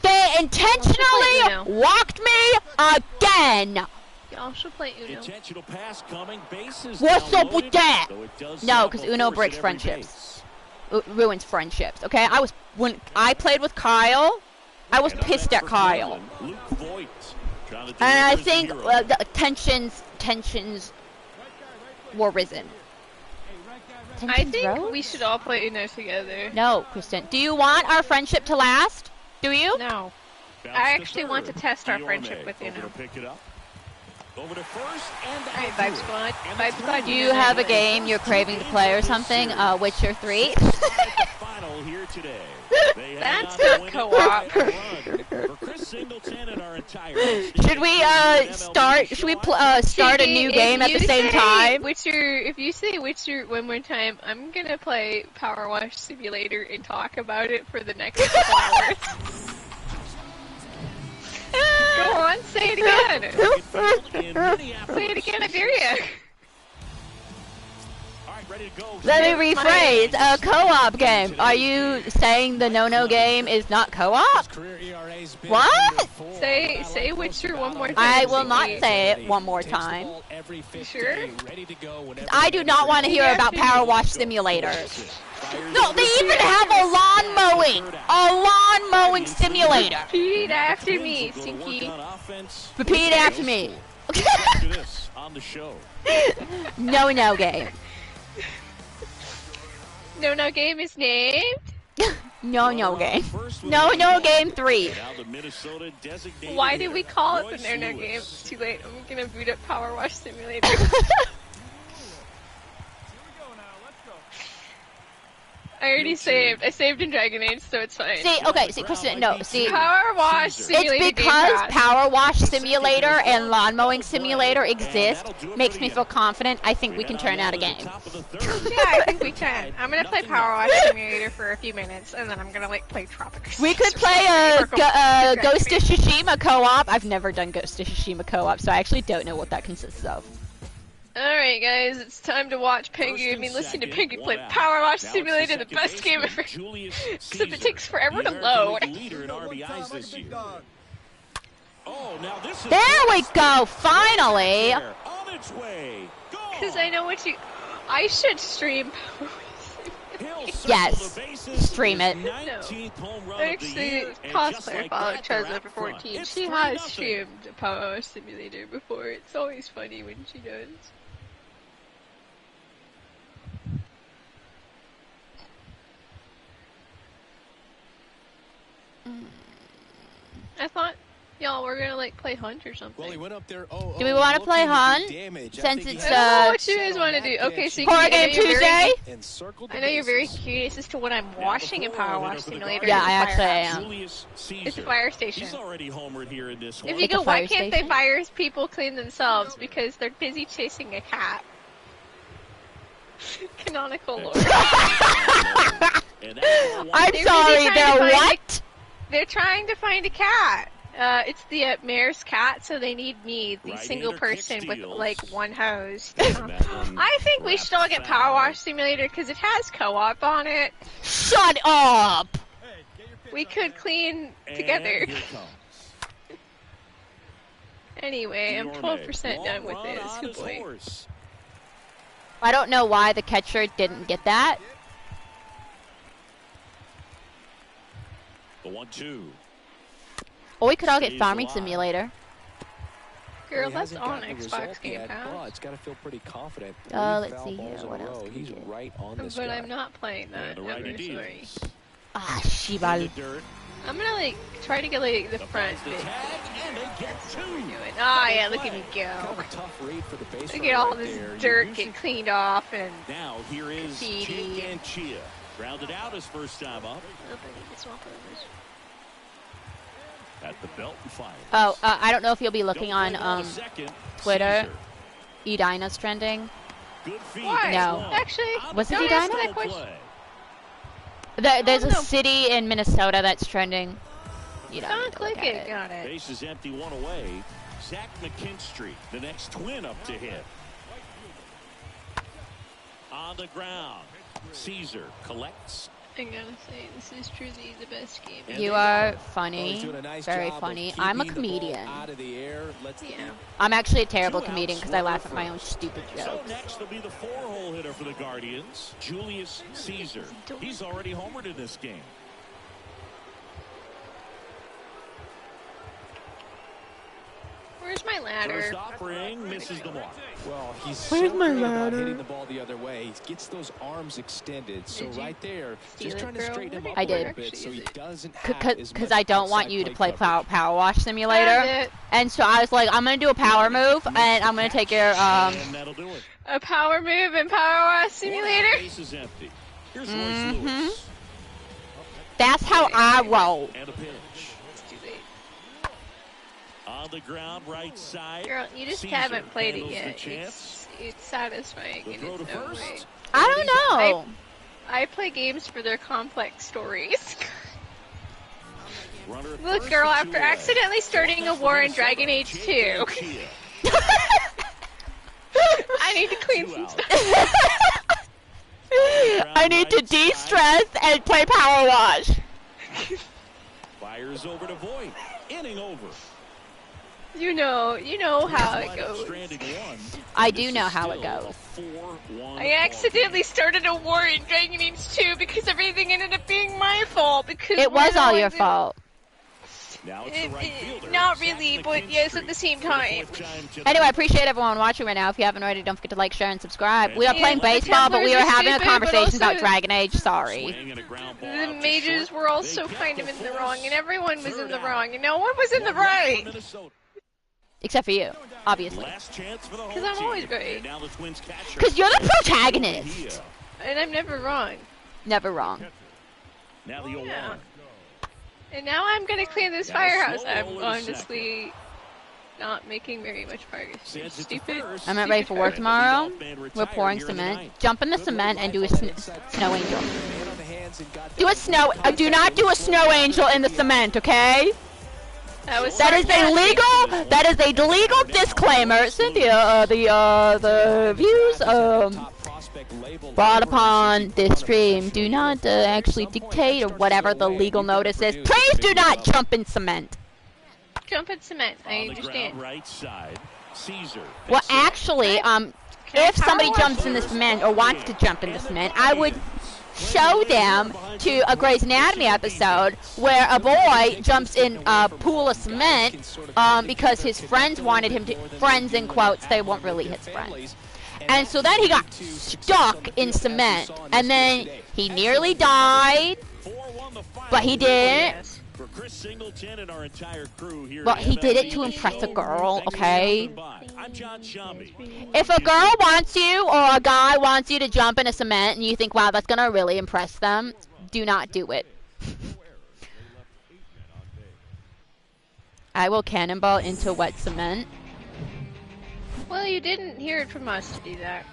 They intentionally walked me again!
Y'all should play Uno.
Intentional pass coming, bases
What's up with that?
So
No, because Uno breaks friendships. Ruins friendships, okay? When I played with Kyle, I was pissed at Kyle. And I think the tensions tensions were risen.
I
Tensions
think
rose?
we should all play Uno together.
No, Kristen. Do you want our friendship to last? Do you?
No.
Bounce
I
to
actually want to
third.
test our
Diorme
friendship with
over
Uno.
to pick it up. Over to first and
Alright,
out
Vibe
to it.
Squad.
And
Vibe
the
Squad,
Do
three.
you have a game you're craving to play or something? Witcher 3?
Final here today. They
That's
hang on to
not
win it
co-op.
by a run. For Chris Singleton and our entire
Should we start a new game at the same time?
If you say Witcher one more time, I'm gonna play Power Wash Simulator and talk about it for the next couple hours. Go on, say it again. Say it again, I dare you.
All right, ready to go.
Let me rephrase. A co-op game. Are you saying the no-no game is not co-op? What?
Say Witcher one more time.
I will not say it one more time.
You sure?
I do not want to hear about Power Wash Simulator. No, they even have a lawn mowing simulator.
Repeat after me, Sinky.
Repeat after me.
After this on the show.
No game.
No game is named.
No game. No game 3.
Why did we call it the No game? It's too late. I'm gonna boot up Power Wash Simulator. I already saved. I saved in Dragon Age, so it's fine.
See, Kristen, no, see.
Power Wash Simulator.
It's because
Game Pass.
Power Wash Simulator and Lawn Mowing Simulator exist, makes me feel confident I think we can turn out a game.
Yeah, I think we can. I'm gonna play Power Wash Simulator for a few minutes, and then I'm gonna play Tropic.
We could play a Ghost of Tsushima co-op. I've never done Ghost of Tsushima co-op, so I actually don't know what that consists of.
Alright guys, it's time to watch listen to Penguin play Power Wash Simulator, the best game ever. Except it takes forever to load.
There we go, finally!
Because I know what you... I should stream Power Wash Simulator.
Yes, stream it.
No. Actually, cosplayer follow Trezor for 14. She has streamed Power Wash Simulator before. It's always funny when she does. I thought y'all were gonna play Hunt or something.
Well, he went up there.
Do we want to play Hunt? Since it's
I don't know what you guys want to do. Okay, so
Horror Game Tuesday?
I know you're very curious as to what I'm watching in Power Wash Simulator.
Yeah, I actually am.
It's a fire station.
He's already homered here in this one.
If you
It's a
go, why
fire
can't
station?
they fire people clean themselves? Because they're busy chasing a cat. Canonical lore.
I'm sorry, they're what?
They're trying to find a cat. It's the mayor's cat, so they need me, the single person with one hose. I think we should all get Power Wash Simulator because it has co-op on it.
Shut up!
We could clean together. Anyway, I'm 12% done with this. Good boy.
I don't know why the catcher didn't get that.
The 1-2.
Or we could all get Farming Simulator.
Girl, that's on Xbox Game Pass.
It's got to feel pretty confident.
Let's see here. What else?
He's right on this
But
guy.
I'm not playing that.
The righty
I'm sorry.
deals.
Ah, Shibal.
I'm gonna try to get the front bit.
Tag, and they get two.
Ah, yeah, look at me go.
Tough read for the base
Look at all this dirt get cleaned off and
Now here is
graffiti.
Jake and Chia. Rounded out his first time up. At the belt and fire.
Oh, I don't know if you'll be looking on Twitter.
Caesar.
Edina's trending.
Good feed.
Why?
No.
Actually,
Was it
don't
Edina?
answer that question.
There's a
no.
city in Minnesota that's trending. You don't need
Don't
to
click
look at
it. Got it.
Base is empty, one away. Zach McKinstry, the next twin up to hit. On the ground. Caesar collects.
I'm gonna say this is truly the best game.
You are
He's
funny.
doing a nice
Very
job of
funny. I'm a
keeping the ball
comedian.
out of the air. Let's
Yeah.
I'm actually a terrible
Two
comedian
outs,
because I
one
laugh at my own
first.
stupid
So
jokes.
next will be the 4-hole hitter for the Guardians, Julius Caesar. He's already homered in this game.
Where's my my ladder?
First offering misses the mark.
Well, he's
Where's
so
my
good about
ladder?
hitting the ball the other way. He gets those arms extended. So
Did you
right there,
steal
just
it,
trying to
girl?
straighten him up
I
a
did.
little bit so he doesn't have as
Because
much
I don't want
outside
you to play
coverage.
Power Wash
That's
Simulator.
it.
And so I was like, I'm going to do a power move, and I'm going to take your,
And that'll do it.
A power move in Power Wash Simulator?
Base is empty. Here's Royce Lewis.
that's how I roll.
And a pitch.
It's too late.
On the ground, right side.
Girl, you just
Caesar
haven't played it
handles the
yet.
chance.
It's satisfying
The
in
throw
its
to
own way.
first.
I don't know.
I play games for their complex stories.
Runner at
Look,
first
girl,
with
after
two away.
accidentally starting a war in Dragon Age 2, I need to clean
Two
some
out.
stuff.
I need to de-stress and play Power Wash.
Fires over to Voigt. Inning over.
You know how it
Lineup
goes.
stranding one.
I
This
do
is
know how it
still a
goes.
4-1
I accidentally started a war in Dragon Age 2 because everything ended up being my fault because
It was
we're the
all your
ones in-
fault.
Now it's the right fielder.
Not
Zach
really, but yes, at the same
for the
time.
fourth time today.
Anyway, I appreciate everyone watching right now. If you haven't already, don't forget to like, share, and subscribe. We are
Yeah,
playing
but the
baseball, but we are
Templars are
having a
stupid, but
conversation about
also-
Dragon Age. Sorry.
Swing and a ground ball
The
out to
mages
short.
were also
They
kind
kept
of in
the
the
force.
wrong, and everyone was in
Third
the
out.
wrong, and no one was in the
One run for
right.
Minnesota.
Except for you, obviously.
Last chance for the home
'Cause I'm
team.
always great.
And now the Twins catcher.
Because you're the protagonist.
Here.
And I'm never wrong.
Never wrong.
Now the 0-1.
Yeah. And now I'm gonna clean this
Now
firehouse.
slow
I'm
roll to
honestly not making very much progress.
Sends it to
Stupid.
first.
I'm not ready for work
Stupid
tomorrow.
Leadoff man
We're
retired
pouring
here in the
cement.
ninth.
Jump in the cement and do a snow angel.
Man on the hands and got
Do a
that
snow. Do not do a snow angel in the cement, okay?
That was
That is a
sarcastic.
legal. That is a legal disclaimer, Cynthia. The views brought upon this stream do not actually dictate or whatever the legal notice is. Please do not jump in cement.
Jump in cement. I
On the
understand.
ground, right side. Caesar.
Well,
picks it up.
actually,
Can I
if somebody
power wash
jumps in the cement or wants to jump in the cement, I would show them to a Grey's Anatomy episode where a boy jumps in a pool of cement because his friends wanted him to, friends in quotes, they weren't really his friends. And so then he got stuck in cement, and then he nearly died,
4-1 the final.
but he didn't.
Yes.
For Chris Singleton and our entire crew here
But
at
he did it
MLB
to impress a
Show.
girl,
Thank you for
okay?
stopping by. I'm John Shambi.
If a girl wants you or a guy wants you to jump in a cement and you think, wow, that's going to really impress them, do not do it. I will cannonball into wet cement.
Well, you didn't hear it from us to do that.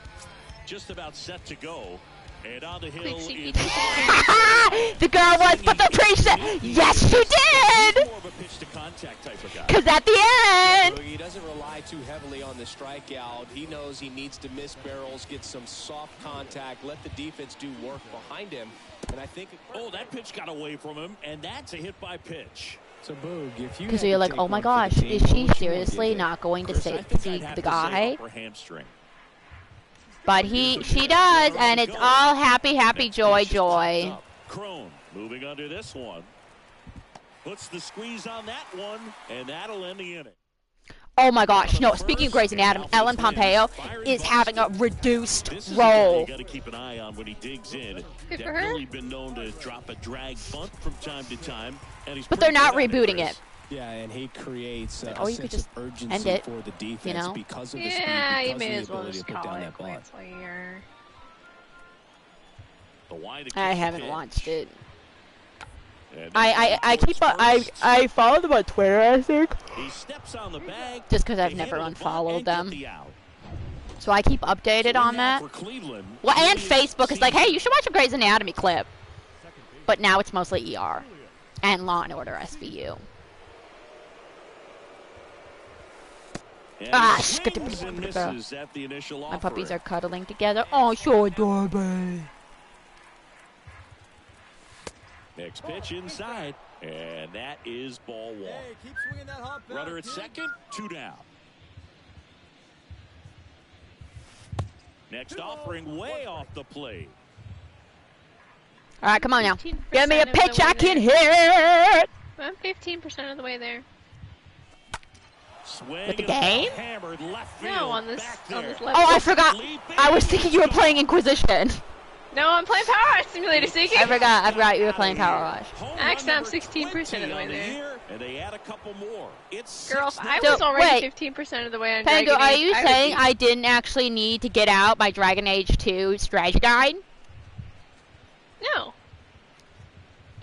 Just about set to go. And on the hill
Quick, Sinky,
is
The girl was for the preset. Yes, she did.
more of a pitch to contact type of guy.
Because at the end,
He doesn't rely too heavily on the strikeout. He knows he needs to miss barrels, get some soft contact, let the defense do work behind him. And I think
Oh, that pitch got away from him, and that's a hit by pitch.
so Boog, if you
because
had
you're
to
like,
take
oh my
one for the
gosh,
team,
is
what
she
would you want to
seriously
give it?
not going to
Chris, I think
see
I'd have
the
to say
guy?
upper hamstring.
But she does, and it's all happy, happy, joy, joy.
Crone moving under this one. Puts the squeeze on that one, and that'll end the inning.
Oh my gosh, no, speaking of Grey's Anatomy, Ellen Pompeo is having a reduced
This is a guy
role.
you got to keep an eye on when he digs in.
Good for her.
Definitely been known to drop a drag bunt from time to time, and he's
But they're
pretty
not
good at
rebooting
Chris.
it.
Yeah, and he creates a
Or you could
sense
just
of urgency
end it,
for the defense
you know?
because of the
Yeah,
speed,
you
because
may
of
as
the
well
ability
just
to put
call
down
it
that ball.
quits later.
The wide to
I
kick the
haven't
pitch.
watched it.
And
I keep I follow them on Twitter, I think,
he steps on the bag.
just because I've
They
never
handle the bunt
unfollowed
and get
them.
the out.
So I keep updated
So
on
now
that.
for Cleveland,
Well, and
Julius
Facebook is like, hey,
Caesar.
you should watch a Grey's Anatomy clip. But now it's mostly ER and Law and Order SVU.
And
Ah,
he
sh- get the-
swings and misses at the initial
My puppies
offering.
are cuddling together. Oh, so adorable.
Next pitch inside, and that is ball one.
Hey, keep swinging that hot bat,
Runner at
kid.
second, 2 down. Next offering way off the plate.
All right, come on now.
15%
Give me a
of the
pitch
way
I can
there.
hit.
I'm 15% of the way there.
With the game?
No, on this level.
Oh, I forgot. I was thinking you were playing Inquisition.
No, I'm playing Power Wash Simulator, Sinky.
I forgot you were playing Power Wash.
Actually, I'm 16% of the way there.
And they add a couple more. It's
Girl, I
So,
was already
wait.
15% of the way on
Pango,
Dragon
are
Age.
you saying I didn't actually need to get out my Dragon Age 2 strategy guide?
No.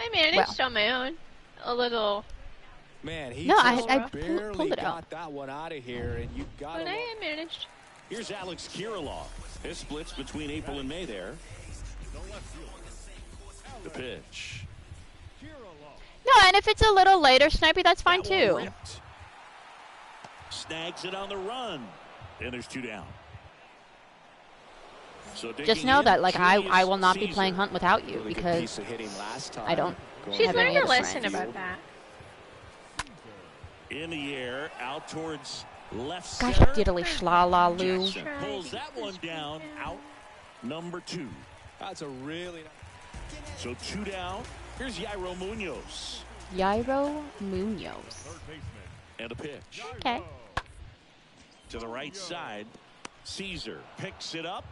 I managed on my own. A little.
Man, he
I
barely
pulled it
got
out.
that one out of here, and you got
But
it.
I managed.
Here's Alex Kirilov. His splits between April and May there. The pitch.
No, and if it's a little later, Snipey, that's fine too.
Ripped. Snags it on the run. And there's 2 down. So
Just know that, like, I will not be playing Hunt without you
Really good
because
piece of hitting last time.
I don't.
She's
have any
learned her
other
lesson
friends.
about that.
In the air, out towards left
Gosh,
center.
diddly schla-la-loo.
Jackson pulls that one down, out number 2.
That's a really
So 2 down. Here's Yairo Munoz.
Yairo Munoz.
And a pitch.
Okay.
To the right side. Caesar picks it up.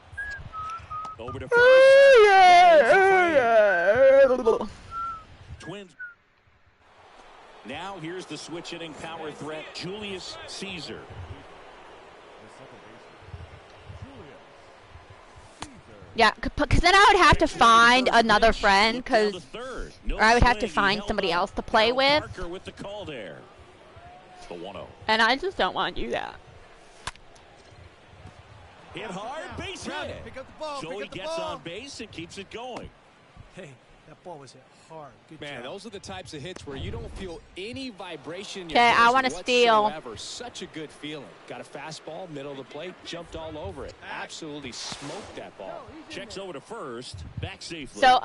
Over to first. Twins. Now here's the switch hitting power threat, Julius Caesar.
Yeah, because then I would have to find another friend, or I would have to find somebody else to play with.
With the call there. The 1-0.
And I just don't want to do that.
Hit hard, base hit.
Pick up the ball.
Joey gets on base and keeps it going.
Hey, that ball was hit hard. Good
Man,
job.
those are the types of hits where you don't feel any vibration in your
Okay, I
hands
wanna steal.
whatsoever. Such a good feeling. Got a fastball, middle of the plate, jumped all over it. Absolutely smoked that ball.
Checks over to first, back safely.
So,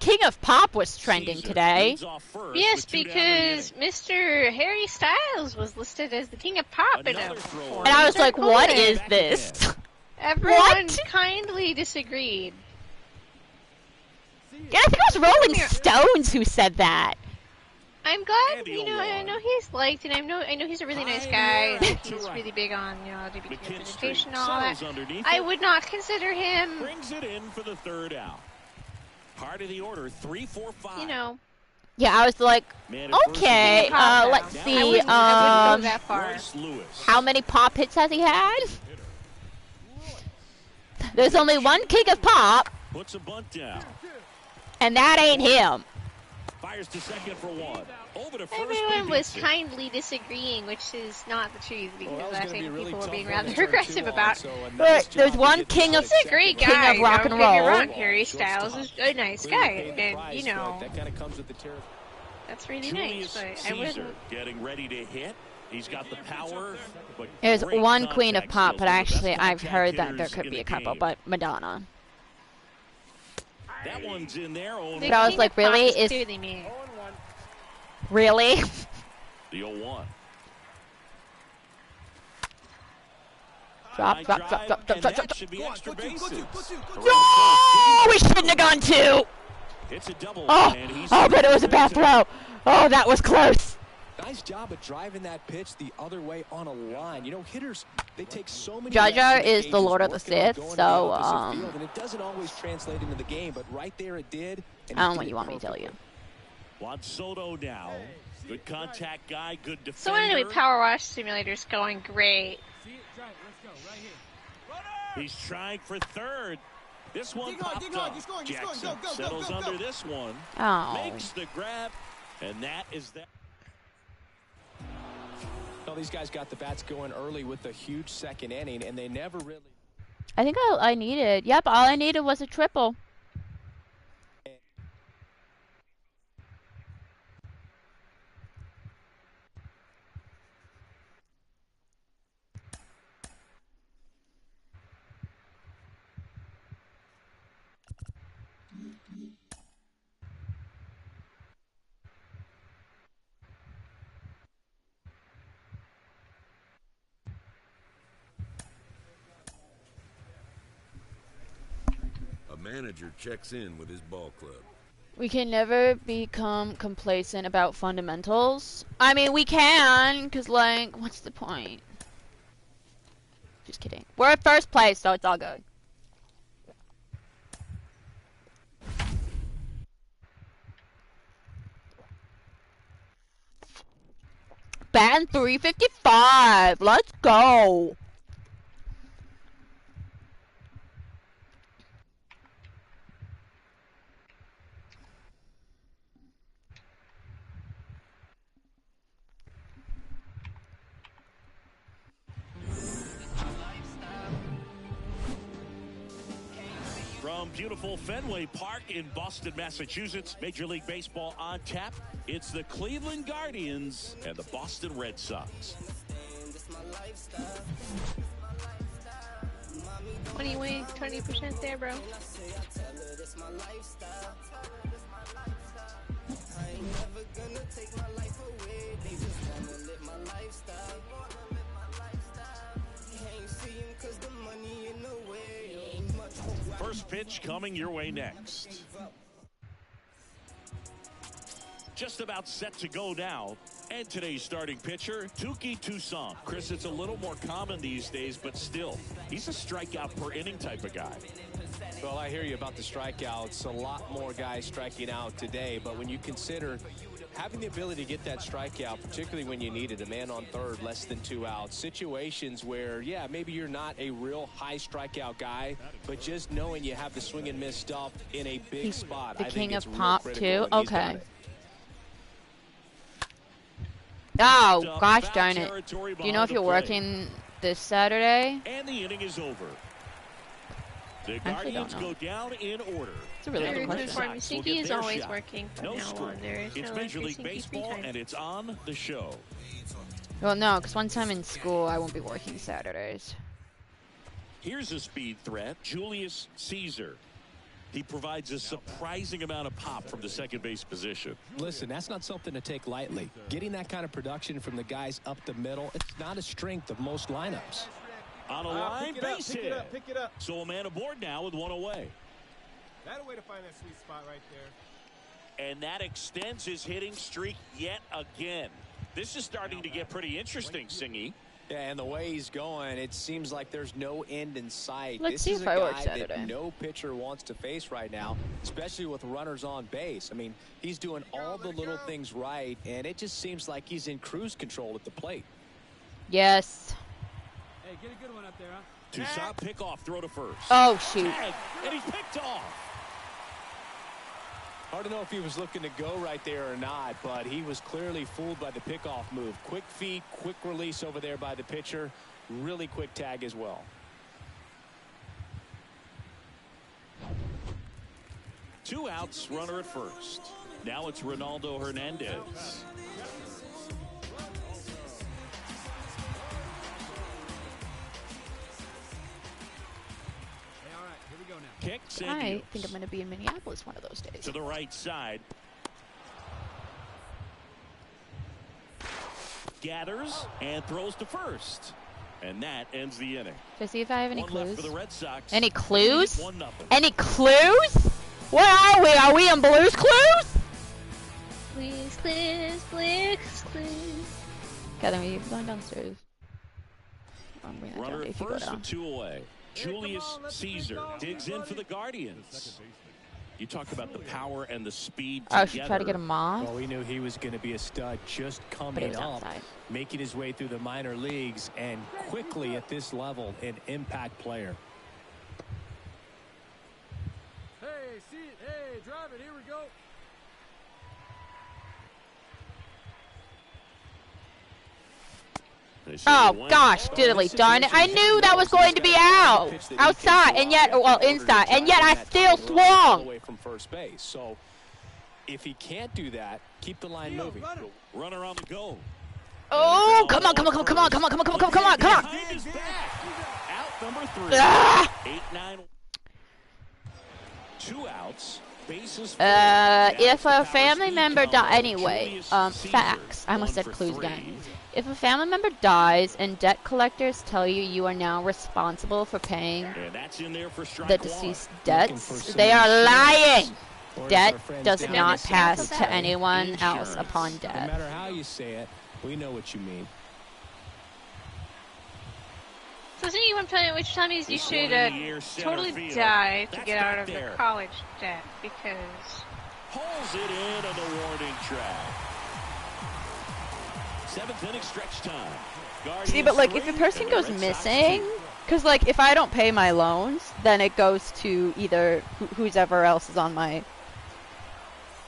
King of Pop was trending
Caesar
today.
leads off first
Yes,
with 2 down in the
because
inning.
Mr. Harry Styles was listed as the king of pop in
Another
a
throw.
form.
And I was like, what
Cool.
is this?
Everyone
What?
kindly disagreed.
Yeah, I think it was Rolling Stones who said that.
I'm glad,
Andy
you know, I
O'Wan.
know he's liked, and I know he's a really nice guy.
Pioneer
And he's
to
really
right.
big on, you know, LGBT
McKinstry
representation and all that.
settles underneath
I
it.
would not consider him,
Brings it in for the 3rd out. Part of the order, 3, 4, 5.
you know,
Yeah, I was like,
Man at first
okay,
and goal.
let's
Now
see,
I wouldn't go that far.
Royce Lewis.
how many pop hits has he had? There's only one King of Pop,
Puts a bunt down.
and that ain't him.
Fires to second for 1. Over to first.
everyone
he
was
beats it.
kindly disagreeing, which is not the truth, because
Well, that was
I
gonna
think
be a really
people were
tough
being
one to
rather
turn
aggressive
two
about
on, so a
Right,
nice
there's
job
one
to get
king
that
of-
He's a great
King
guy.
of rock
don't
and
get me
roll.
wrong, Harry Styles is a nice guy,
Clearly paid the
and
price,
you know,
but that kind of comes with the territory.
that's really
Julius
nice. But I
Caesar
wouldn't.
getting ready to hit. He's got the power. But
There's
great
one Queen of
contact
Pop,
skills.
but
One of the
actually
best
I've
contact
heard that there
hitters
could
in
be
the
a couple,
game.
but Madonna.
That one's in there.
The
But I was
King
like,
of Pop
really?
is
Is-
clearly me.
Really?
The 0-1.
Drop,
High
drop,
drive,
drop, drop,
and
drop, drop,
that
drop.
should be
Go on,
extra
go two, go
bases.
two, go two, go two.
No, we shouldn't have gone two.
It's a double.
Oh,
and he's
oh, but it was a bad throw. Oh, that was close.
Nice job of driving that pitch the other way on a line. You know, hitters, they take so many
Jar Jar
reps in
is the
cages
Lord of the
working on
Sith,
going to the
so,
opposite field, and it doesn't always translate into the game, but right there it did. And
I don't know
he
what
did
you
it
want me to tell you.
perfectly.
Juan Soto now. Good contact guy, good defender.
So anyway, Power Wash Simulator's going great.
He's trying for third. This one
Dig on,
popped
dig on,
up.
he's going, he's going,
Jackson
go, go, go,
settles
go, go.
under this one.
Oh.
Makes the grab, and that is that.
Well, these guys got the bats going early with a huge second inning, and they never really.
I think I needed. Yep, all I needed was a triple.
A manager checks in with his ball club.
We can never become complacent about fundamentals. I mean, we can, because, like, what's the point? Just kidding. We're at first place, so it's all good. Batting 355. Let's go.
From beautiful Fenway Park in Boston, Massachusetts, Major League Baseball on tap. It's the Cleveland Guardians and the Boston Red Sox.
20% there, bro.
First pitch coming your way next. Just about set to go now. And today's starting pitcher, Touki Toussaint. Chris, it's a little more common these days, but still, he's a strikeout per inning type of guy.
Well, I hear you about the strikeouts. A lot more guys striking out today, but when you consider having the ability to get that strikeout, particularly when you need it, a man on third, less than 2 outs, situations where, yeah, maybe you're not a real high strikeout guy, but just knowing you have the swing and miss stuff in a big spot.
The
I
king
think it's
of pop,
real
too?
critical, and he's got
Okay.
it.
Oh, gosh darn it. Do you know if you're working this Saturday?
And the inning is over. The
Actually,
Guardians
don't know.
go down in order.
It's a really
Now
good
the
question.
Red
For me,
Sox will
Sinky
get
is
their
always
shot.
working from
No
now
score.
on. There is
It's
no
Major
free
League
Sinky
Baseball,
free time.
and it's on the show.
Well, no, because once I'm in school, I won't be working Saturdays.
Here's a speed threat, Julius Caesar. He provides a surprising amount of pop from the second base position.
Listen, that's not something to take lightly. Getting that kind of production from the guys up the middle, it's not a strength of most lineups.
On a line, base hit.
Pick it up.
So a man aboard now with one away.
That a way to find that sweet spot right there.
And that extends his hitting streak yet again. This is starting to get pretty interesting, Singy.
Yeah, and the way he's going, it seems like there's no end in sight.
Let's
this
see
is
if
a
I work
guy
Saturday.
that no pitcher wants to face right now, especially with runners on base. I mean, he's doing all the little things right, and it just seems like he's in cruise control at the plate.
Yes.
Hey, get a good one up there, huh?
Toussaint pickoff throw to first.
Oh, shoot.
Tag, and he's picked off.
Hard to know if he was looking to go right there or not, but he was clearly fooled by the pickoff move. Quick feet, quick release over there by the pitcher. Really quick tag as well.
Two outs, runner at first. Now it's Ronaldo Hernandez.
Hey, all right, here we go now.
Kick,
I
Cynthia.
think I'm going to be in Minneapolis one of those days.
To the right side. Gathers and throws to first. And that ends the inning.
Should I see if I have any
One left
clues?
for the Red Sox.
Any clues?
1-0.
Any clues? Where are we? Are we in Blue's Clues?
Please, please, please, please.
Gather me, going downstairs. I'm bringing that
Runner
down
at
if you go
first
down.
with two away. Julius
on, let's
Caesar
go.
digs in for the Guardians. You talk about the power and the speed
Oh, I
together.
should try to get him off.
Well, we knew he was going to be a stud just
But he
coming
was
up,
outside.
making his way through the minor leagues, and quickly at this level, an impact player.
Hey, see it. Hey, drive it. Here we go.
They say
Oh,
the win.
gosh, diddly darn it. I knew that was going to be out. Outside, and yet, well, inside, and yet I still swung.
Away from first base. So if he can't do that, keep the line moving.
Runner on the go.
Oh, come on, come on, come on, come on, come on, come on, come on, come on, come on.
Behind his back. Out number 3.
Ah!
8-9. 2 outs. Bases full. Now
If
it's the
a family
power-speed
member
combo.
anyway,
Julius Caesar,
facts. I almost
1
said
for
clues
3.
again. If a family member dies and debt collectors tell you you are now responsible for paying
And that's in there for strike
the
one.
deceased
Looking
debts,
for some
they are lying. debt does not pass to anyone else upon
No
death.
matter how you say it, we know what you mean.
So isn't you what you're telling me is you should totally die to get out of the college debt because...
Pulls it in on the warning track. 7th inning stretch time.
See, but like if a person goes missing, because like if I don't pay my loans, then it goes to either whoever else is on my...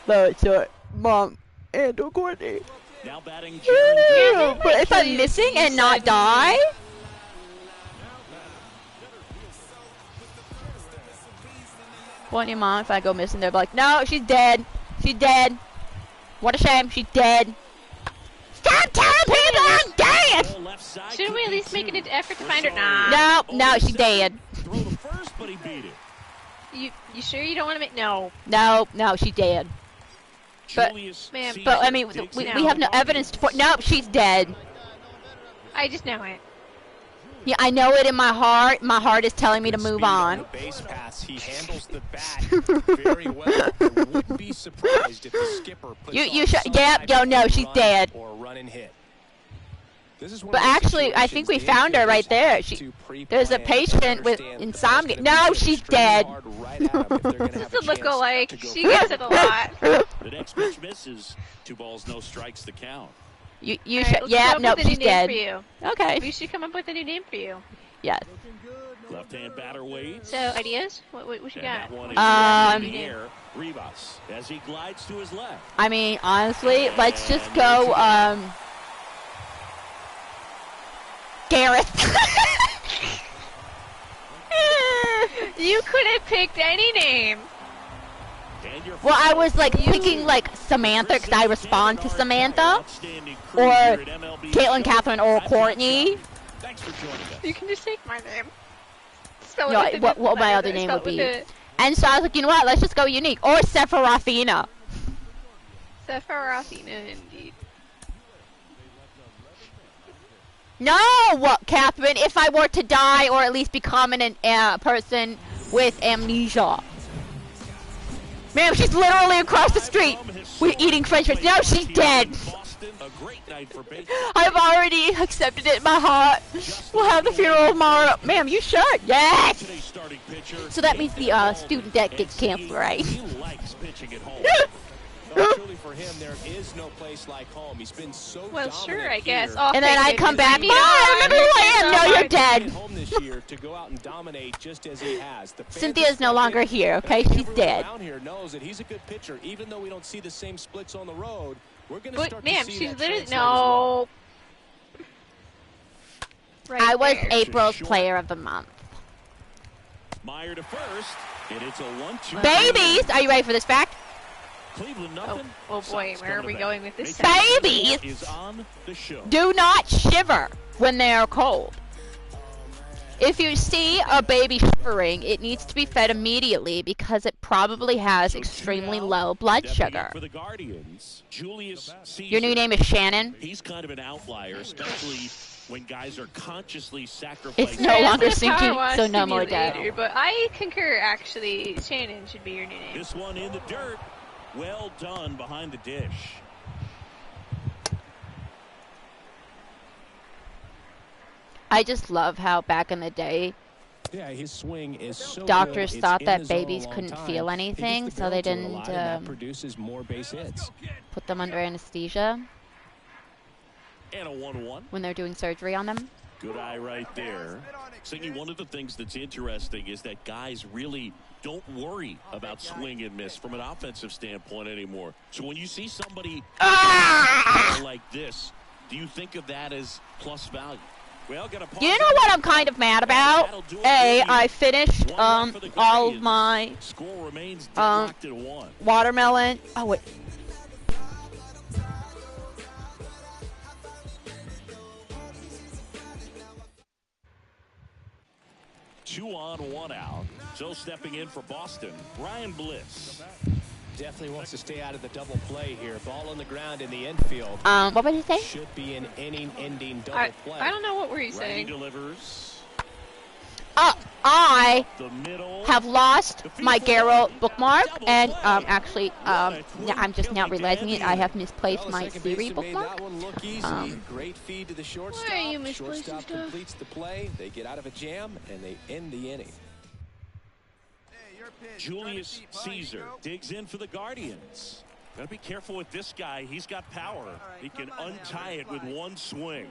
So, Mom and Courtney.
Now batting
But if I'm missing and not die... Want your mom if I go missing? They're like, no, she's dead. She's dead. What a shame. She's dead. Stop telling people I'm dead!
Shouldn't we at least make an effort to find her? Nah.
No, she's dead.
Throw the first, but he beat it.
You sure you don't want to make... No.
No, she's dead. But,
ma'am,
I mean, we have no evidence to point... Nope, she's dead.
I just know it.
Yeah, I know it in my heart. My heart is telling me to move on.
Base pass, he handles the bat very well. I wouldn't be surprised if the skipper puts
Yep, no, she's dead.
Or run and hit.
But actually, I think we found her right there. There's a patient with insomnia. No, she's dead.
This is a look-alike. She gets it a lot.
The next pitch misses. 2 balls, no strikes to count.
You should. Yeah, no, she's dead. Okay.
We should come up with a new name for you.
Yes.
Left-hand batter waits.
So ideas? What you got?
Rivas as he glides to his left.
I mean, honestly, let's just go. Gareth.
You could have picked any name.
Well, I was like picking like Samantha because I respond to Samantha, or Caitlin, Catherine, or Courtney.
You can just take my name.
No, what my other name would be. And so I was like, you know what? Let's just go unique. Or Sephirothina.
Sephirothina, indeed.
No, Catherine, if I were to die or at least become a person with amnesia. Ma'am, she's literally across the street. We're eating french fries. No, she's dead. I've already accepted it in my heart. We'll have the funeral tomorrow. Ma'am, you should. Yes. So that means the student debt gets canceled, right?
Truly for him, there is no place like home. He's been so
well, sure, I guess.
Oh, and then I come back. Mom, remember who I am? No, you're dead.
Home this year to go out and dominate just as he has.
Cynthia is no longer here. Okay, she's dead.
Here knows that he's a good pitcher, even though we don't see the same splits on the road. We're gonna start
ma'am,
to see
she's
that
literally no.
Right I was April's Player of the Month.
Meyer to first, and it's a 1-2.
Babies, are you ready for this fact?
Cleveland, nothing.
Oh boy, where are we going with this?
Babies
is on the show.
Do not shiver when they are cold. If you see a baby shivering, it needs to be fed immediately because it probably has extremely low blood sugar.
For the Guardians, Julius
Your new name is Shannon?
He's kind of an outlier, especially when guys are consciously sacrificing.
It's no longer Sinky, so no more debt.
But I concur, actually, Shannon should be your new name.
This one in the dirt. Well done behind the dish.
I just love how back in the day,
his swing is so
doctors
good.
thought that babies couldn't feel anything, so they didn't
produces more base hits.
Put them under anesthesia
And a 1-1
when they're doing surgery on them.
Good eye right there. Sinky, one of the things that's interesting is that guys really don't worry about swing and miss from an offensive standpoint anymore. So when you see somebody like this, do you think of that as plus value? Well,
you know what I'm kind of mad about? I finished all of my watermelon. Oh wait.
Two on, one out. So stepping in for Boston, Ryan Bliss.
Definitely wants to stay out of the double play here. Ball on the ground in the infield.
What would you say?
Should be an inning-ending double play.
I don't know what were you saying.
Delivers.
Oh, I have lost my Garo bookmark, and actually, I'm just now realizing it. I have misplaced my Siri bookmark.
Great feed to the shortstop.
Why are you misplacing
Shortstop
stuff?
completes the play. They get out of a jam and they end the inning.
Hey, you're pitch.
Julius
Try to keep, huh?
Caesar
Here you go.
digs in for the Guardians. Gotta be careful with this guy. He's got power. He can
come on now,
untie it with
let's
one swing.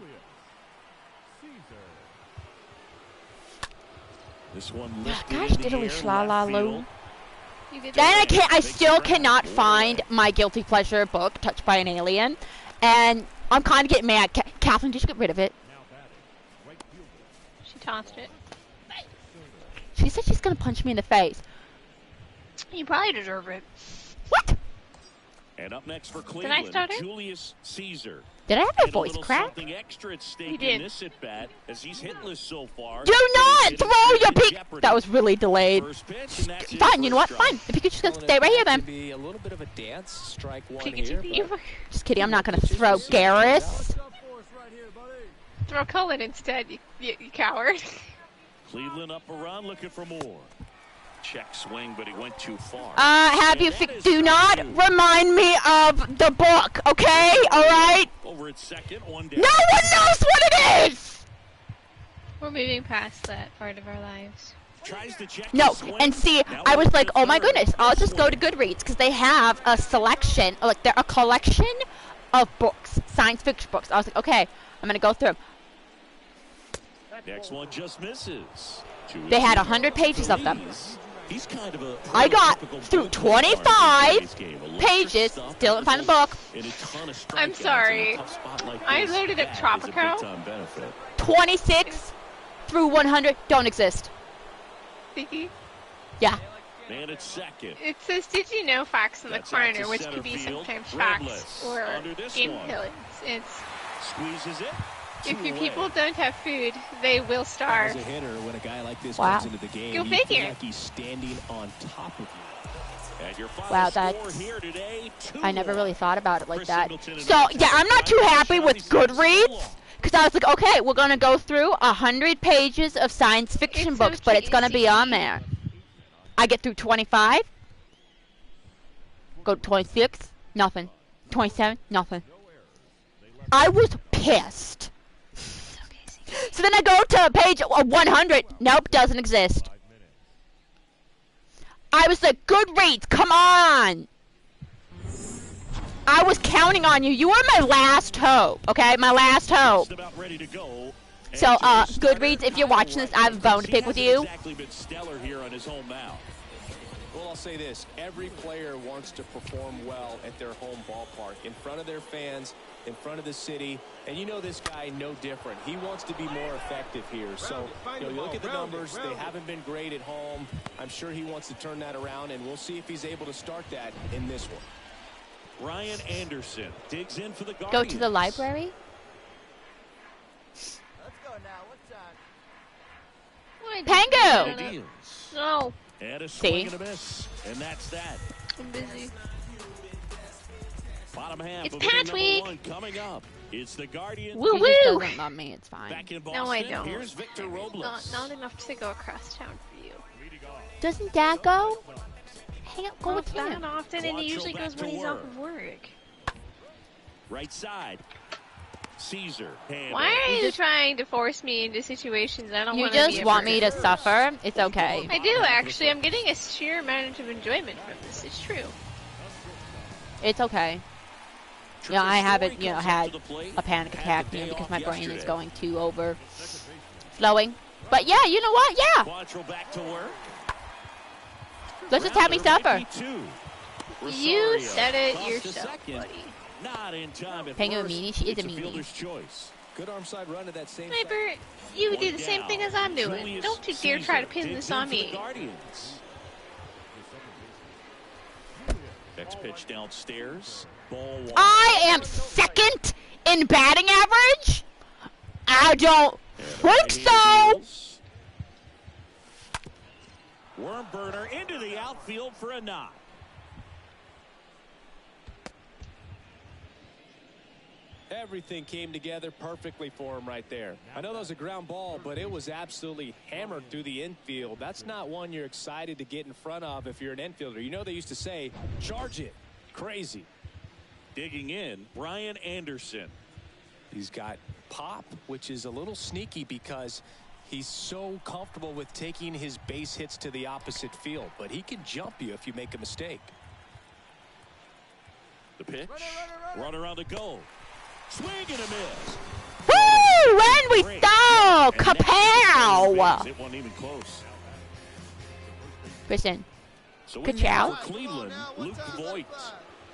This one lifted
Gosh,
in the
diddly
air,
shla-la
left
loo.
field.
You get
Then
that?
I still cannot find my guilty pleasure book, Touched by an Alien, and I'm kind of getting mad. Catherine, did you get rid of it?
She tossed it.
She said she's gonna punch me in the face.
You probably deserve it.
What?
And up next for
I
Cleveland,
start it?
Julius Caesar.
Did I have my
Get a
voice
little
cracked?
something extra at stake
You
in
did.
this at bat as he's hitless so far.
Do not
But he's
throw
hitting
your
in
peak.
jeopardy.
That was really delayed.
First pitch, and that's his
Fine, you know what?
first strike.
Fine. If you could just
Calling
stay
it
right here,
back to
then.
be a little bit of a dance. Strike one
Chicky
here.
chicky.
but
Just kidding. I'm not gonna throw Garrus.
Throw Cullen instead, you coward.
Cleveland up a run, looking for more. Check swing, but he went too far.
Have you? Do not remind me of the book, okay? All right.
Over at second, one down.
No one knows what it is.
We're moving past that part of our lives.
Tries to check
No,
his swing.
and see,
Now
I was
looking
like,
to
oh my
third.
goodness, I'll
Good
just go to
swing.
Goodreads because they have a selection, like they're a collection of books, science fiction books. I was like, okay, I'm gonna go through them.
Next one just misses.
They had 100 pages of them.
He's kind of a
I got
prototypical
through
book
25
in today's game. A lot of
pages,
stuff,
still didn't find the book.
and a ton of
I'm
strikeouts
sorry.
in a tough spot like
I
this.
loaded up
That is a
Tropico.
big-time benefit.
26 through 100 don't exist.
Sticky.
Yeah.
Man at second.
It says, did you know facts in the
That's out to
corner, which
center
could be
field.
sometimes
Redless
facts or
under this
game
one.
killings. It's,
Squeezes it.
if
Two
your
away.
people don't have food, they will starve.
As a hitter, when a guy like this
Wow.
comes into the game,
Go
you feel
figure.
like he's standing on top of you.
And your final
Wow,
score
that's-
here today, 2-1.
I never really thought about it like
Chris
that.
Singleton and
So, yeah, I'm not too happy with Goodreads.
So
Because I was like, okay, we're going to go through 100 pages of science fiction
It's so
books, but it's going to be on
cheesy.
there. I get through 25. Go to 26. Nothing. 27. Nothing. I was pissed. So then I go to page 100. Nope, doesn't exist. I was like, Goodreads, come on. I was counting on you. You were my last hope, okay? My last hope.
Just about ready to go.
So,
And to the
Goodreads,
starter,
if you're watching this, I have a bone to
he
pick with
hasn't
you.
Exactly been stellar here on his home mound.
Well, I'll say this. Every player wants to perform well at their home ballpark, in front of their fans, in front of the city. And you know this guy no different. He wants to be more effective here. So, you look at the numbers. They haven't been great at home. I'm sure he wants to turn that around, and we'll see if he's able to start that in this one.
Ryan Anderson digs in for the Guardians.
Go to the library.
Let's go now. What's on?
Why did
Pango!
you do that?
Deals.
No,
And a
See?
swing and a miss. And that's that.
I'm busy.
Bottom half
It's
of inning
Patch
number
Week.
1 coming up. It's the Guardians.
Woo
He just
woo!
doesn't love me. It's fine.
Back in Boston.
No, I don't.
Here's Victor Robles.
Not enough to go across town for you.
Doesn't Dad go? Hang out, go
Not
with
that
him.
often, and he
Quantrill
usually
back
goes
to
when he's
work.
off of work.
Right side. Caesar. Handle.
Why are you trying to force me into situations I don't
You
want to be
just
a
want
part
me to
of?
suffer. It's okay.
I do, actually. I'm getting a sheer amount of enjoyment from this. It's true.
It's okay. You know, I haven't, had a panic attack, because my brain is going too overflowing. But yeah, you know what? Yeah.
Quantrill back to work.
Let's just have me suffer.
You said it yourself, buddy.
Not in time at
Pango
first.
meanie? She is a
It's
meanie.
fielder's choice.
Good arm side run to that same
Sniper, you do the same
down.
thing as I'm doing.
Julius
Don't you dare try to
Caesar
pin
digs
this on
in for the
me.
Guardians. Next pitch downstairs. Ball one.
I am second in batting average? I don't think so.
Worm burner into the outfield for a knock.
Everything came together perfectly for him right there. I know that was a ground ball, but it was absolutely hammered through the infield. That's not one you're excited to get in front of if you're an infielder. You know they used to say, charge it. Crazy.
Digging in, Brian Anderson.
He's got pop, which is a little sneaky because he's so comfortable with taking his base hits to the opposite field. But he can jump you if you make a mistake.
The pitch. Runner on the goal. Swing and a miss.
Woo! When we throw! Kapow!
It wasn't even close.
Kristen.
So
Good job.
for Cleveland, Luke Voigt.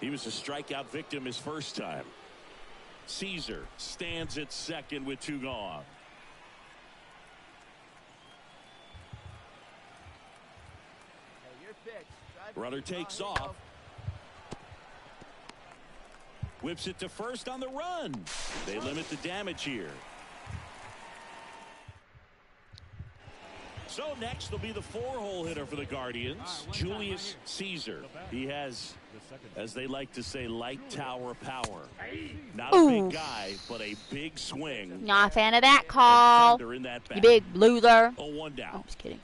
He was a strikeout victim his first time. Caesar stands at second with 2 gone. Runner takes off. Whips it to first on the run. They limit the damage here. So next will be the 4-hole hitter for the Guardians, Julius Caesar. He has, as they like to say, light tower power. Not a big guy, but a big swing.
Not a fan of that call. You big loser.
0-1 down.
I'm just kidding.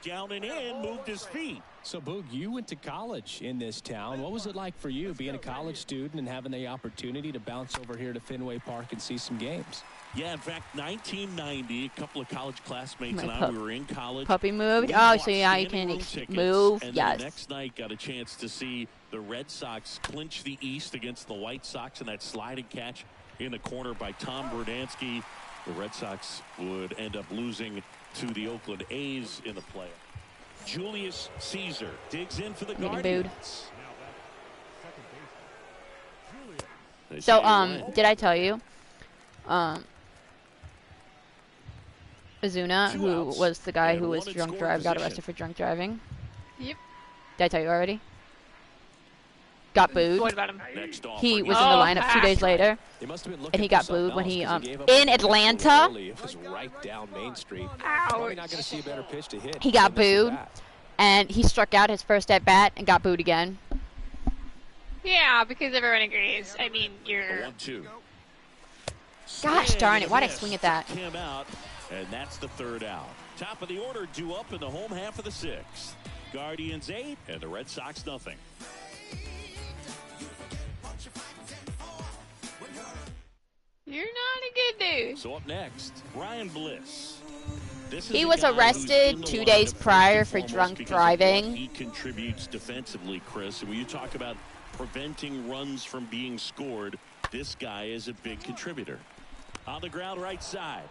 Down and in, moved his feet.
So, Boog, you went to college in this town. What was it like for you being a college student and having the opportunity to bounce over here to Fenway Park and see some games?
Yeah, in fact, 1990, a couple of college classmates and I, we were in college.
Puppy moved. Oh, so yeah, you can move.
And
yes.
The next night, got a chance to see the Red Sox clinch the East against the White Sox, and that sliding catch in the corner by Tom Verdansky. The Red Sox would end up losing to the Oakland A's in the playoffs. Julius Caesar digs in for the Guardians.
So, did I tell you? Azuna, who was the guy who was drunk drive, got arrested for drunk driving.
Yep.
Did I tell you already? Got booed.
What about him?
He was in the lineup 2 days later, and he got booed when he in Atlanta.
Right down Main Street.
Ouch.
Not gonna see a better pitch to hit.
He got booed, and he struck out his first at bat and got booed again.
Yeah, because everyone agrees. I mean, you're.
1-2.
Gosh darn it! Why'd I swing at that?
Came out, and that's the 3rd out. Top of the order due up in the home half of the 6th. Guardians 8 and the Red Sox nothing.
You're not a good dude.
So up next, Ryan Bliss.
He was arrested 2 days prior for drunk driving.
He contributes defensively, Chris. And when you talk about preventing runs from being scored, this guy is a big contributor. On the ground right side.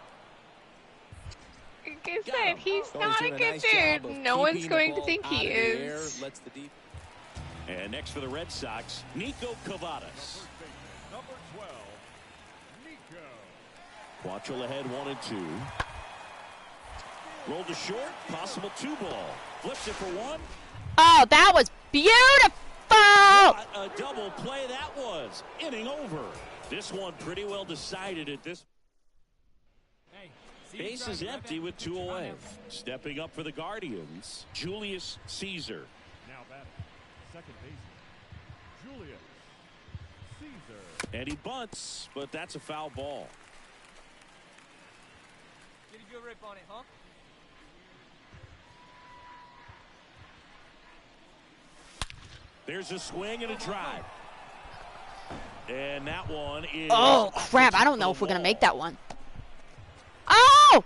Like I said, he's not a good dude. No one's going to think he is.
And next for the Red Sox, Nico Cavadas.
Number 12, Nico.
Quattrell ahead 1-2. Rolled to short, possible 2-ball. Flips it for 1.
Oh, that was beautiful!
What a double play that was. Inning over. This one pretty well decided at this. Base is empty with 2 away. Stepping up for the Guardians, Julius Caesar.
Now batting, second baseman, Julius Caesar.
And he bunts, but that's a foul ball.
Get a good rip on it, huh?
There's a swing and a drive. And that one is...
Oh, crap. I don't know if we're going to make that one. Oh!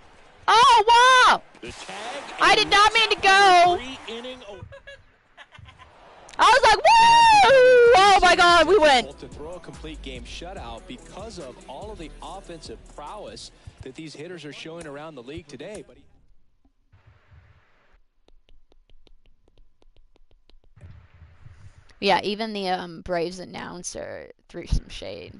Oh, wow!
The tag,
I did not mean to go.
3-inning.
I was like, woo! Oh, my God, we win.
To throw a complete game shutout because of all of the offensive prowess that these hitters are showing around the league today. But
Yeah, even the Braves announcer threw some shade.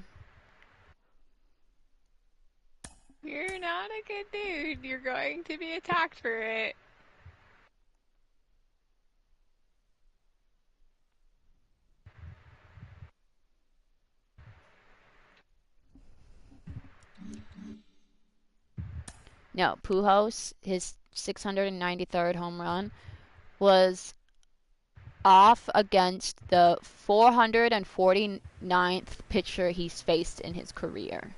You're not a good dude. You're going to be attacked for it.
No, Pujols, his 693rd home run was off against the 449th pitcher he's faced in his career.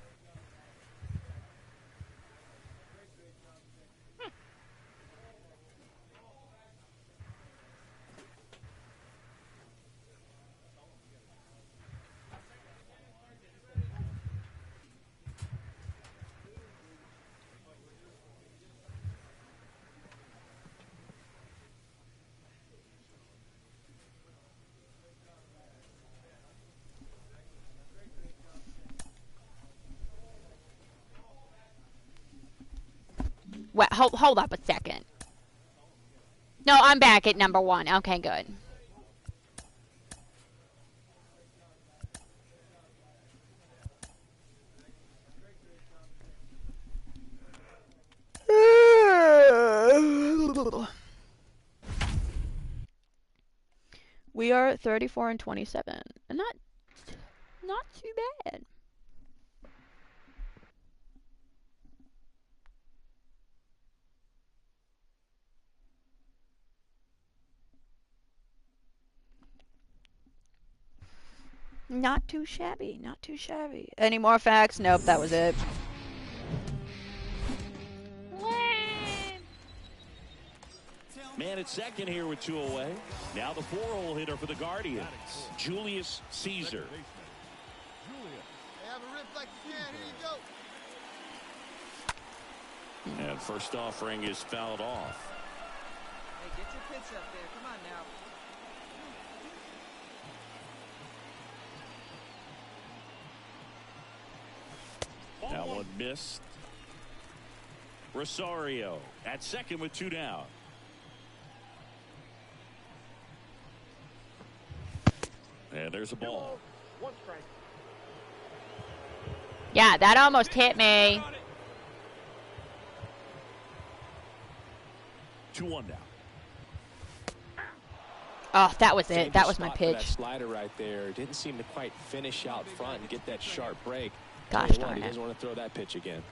Wait, hold up a second. No, I'm back at number 1. Okay, good. We are 34 and 27. And not too bad. Not too shabby, not too shabby. Any more facts? Nope, that was it.
Man at second here with 2 away. Now the 4-hole hitter for the Guardians, Julius Caesar.
Have a rip like you can. Here you go.
And first offering is fouled off.
Hey, get your pitch up there. Come on now.
That one missed. Rosario at second with 2 down. And there's a ball.
Yeah, that almost hit me.
2-1 now.
Oh, that was it. That was my pitch.
That slider right there didn't seem to quite finish out front and get that sharp break.
Gosh darn
He
it.
doesn't want to throw that pitch again.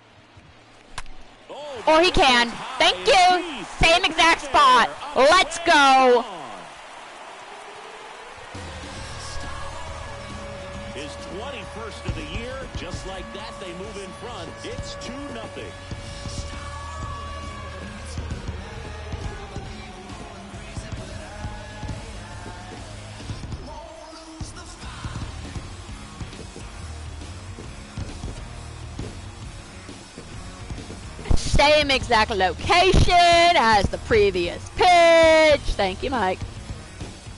Or he can. Thank you. Same exact spot. Let's go.
His 21st of the year. Just like that, they move in front. It's 2-0.
Same exact location as the previous pitch. Thank you, Mike.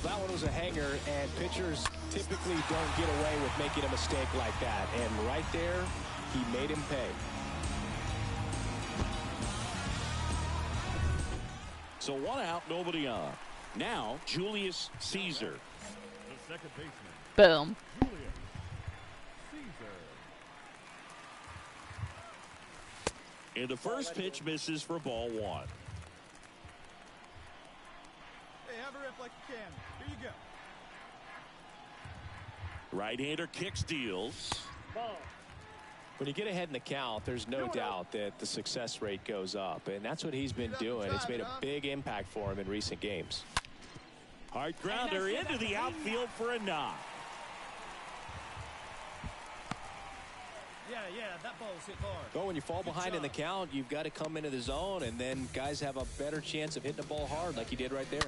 That one was a hanger, and pitchers typically don't get away with making a mistake like that. And right there, he made him pay.
So 1 out, nobody on. Now, Julius Caesar.
The second baseman,
Boom.
Julius Caesar.
And the first pitch misses for ball 1.
Hey, have a rip like you can. Here you go.
Right-hander kicks, deals.
When you get ahead in the count, there's no doubt that the success rate goes up, and that's what he's been doing. It's made a big impact for him in recent games.
Hard grounder into the outfield for a knock.
Yeah, that ball's hit hard.
But when you fall behind in the count, you've got to come into the zone, and then guys have a better chance of hitting the ball hard like he did right there.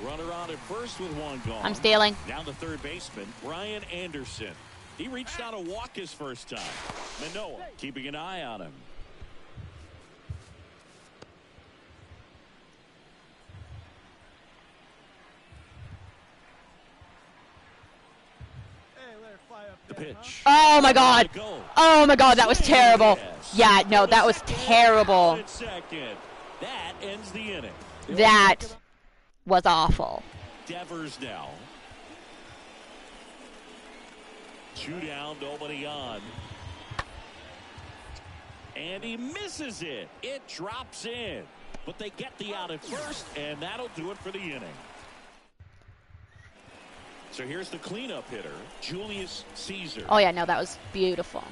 Runner on at first with 1 gone.
I'm stealing.
Now the third baseman, Brian Anderson. He reached out to walk his first time. Manoa keeping an eye on him. The pitch.
Oh my god. Oh my god, that was terrible. Yeah, no, that was terrible.
That ends the inning.
That was awful.
Devers now. 2 down, nobody on. And he misses it. It drops in. But they get the out at first, and that'll do it for the inning. So here's the cleanup hitter, Julius Caesar.
Oh yeah, no, that was beautiful.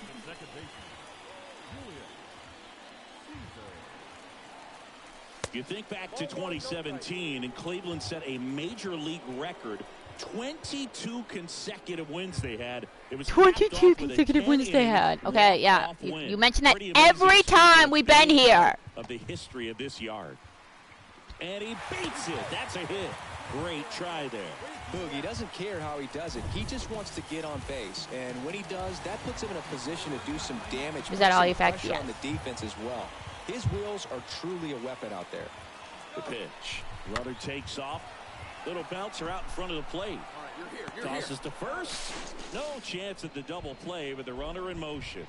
You think back to 2017, and Cleveland set a major league record. 22 consecutive wins they had. It was
22 consecutive wins they had. Okay, yeah. You mention that every time we've been here.
Of the history of this yard. And he beats it. That's a hit. Great try there.
Boogie doesn't care how he does it. He just wants to get on base. And when he does, that puts him in a position to do some damage.
Is that all you
fact?
Yes.
On the defense as well. His wheels are truly a weapon out there.
The pitch. Runner takes off. Little bouncer out in front of the plate. Tosses to first. No chance at the double play with the runner in motion.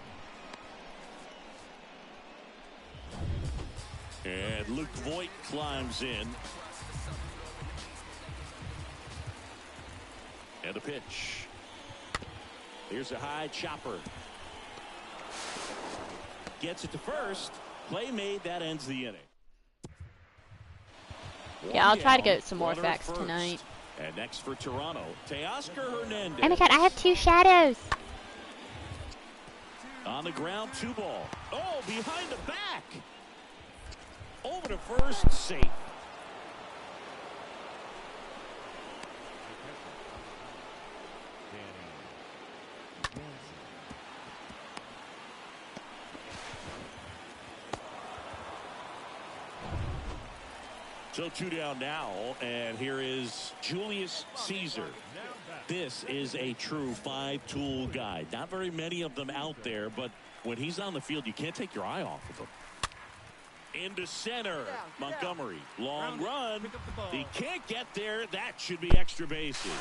And Luke Voigt climbs in. And a pitch. Here's a high chopper. Gets it to first. Play made. That ends the inning.
Yeah, I'll try to get some more facts tonight.
And next for Toronto, Teoscar Hernandez.
Oh my god, I have 2 shadows.
On the ground, 2 ball. Oh, behind the back. Over to first, safe. So 2 down now, and here is Julius Caesar. This is a true 5-tool guy. Not very many of them out there, but when he's on the field, you can't take your eye off of him. Into center, Montgomery. Long run. He can't get there. That should be extra bases.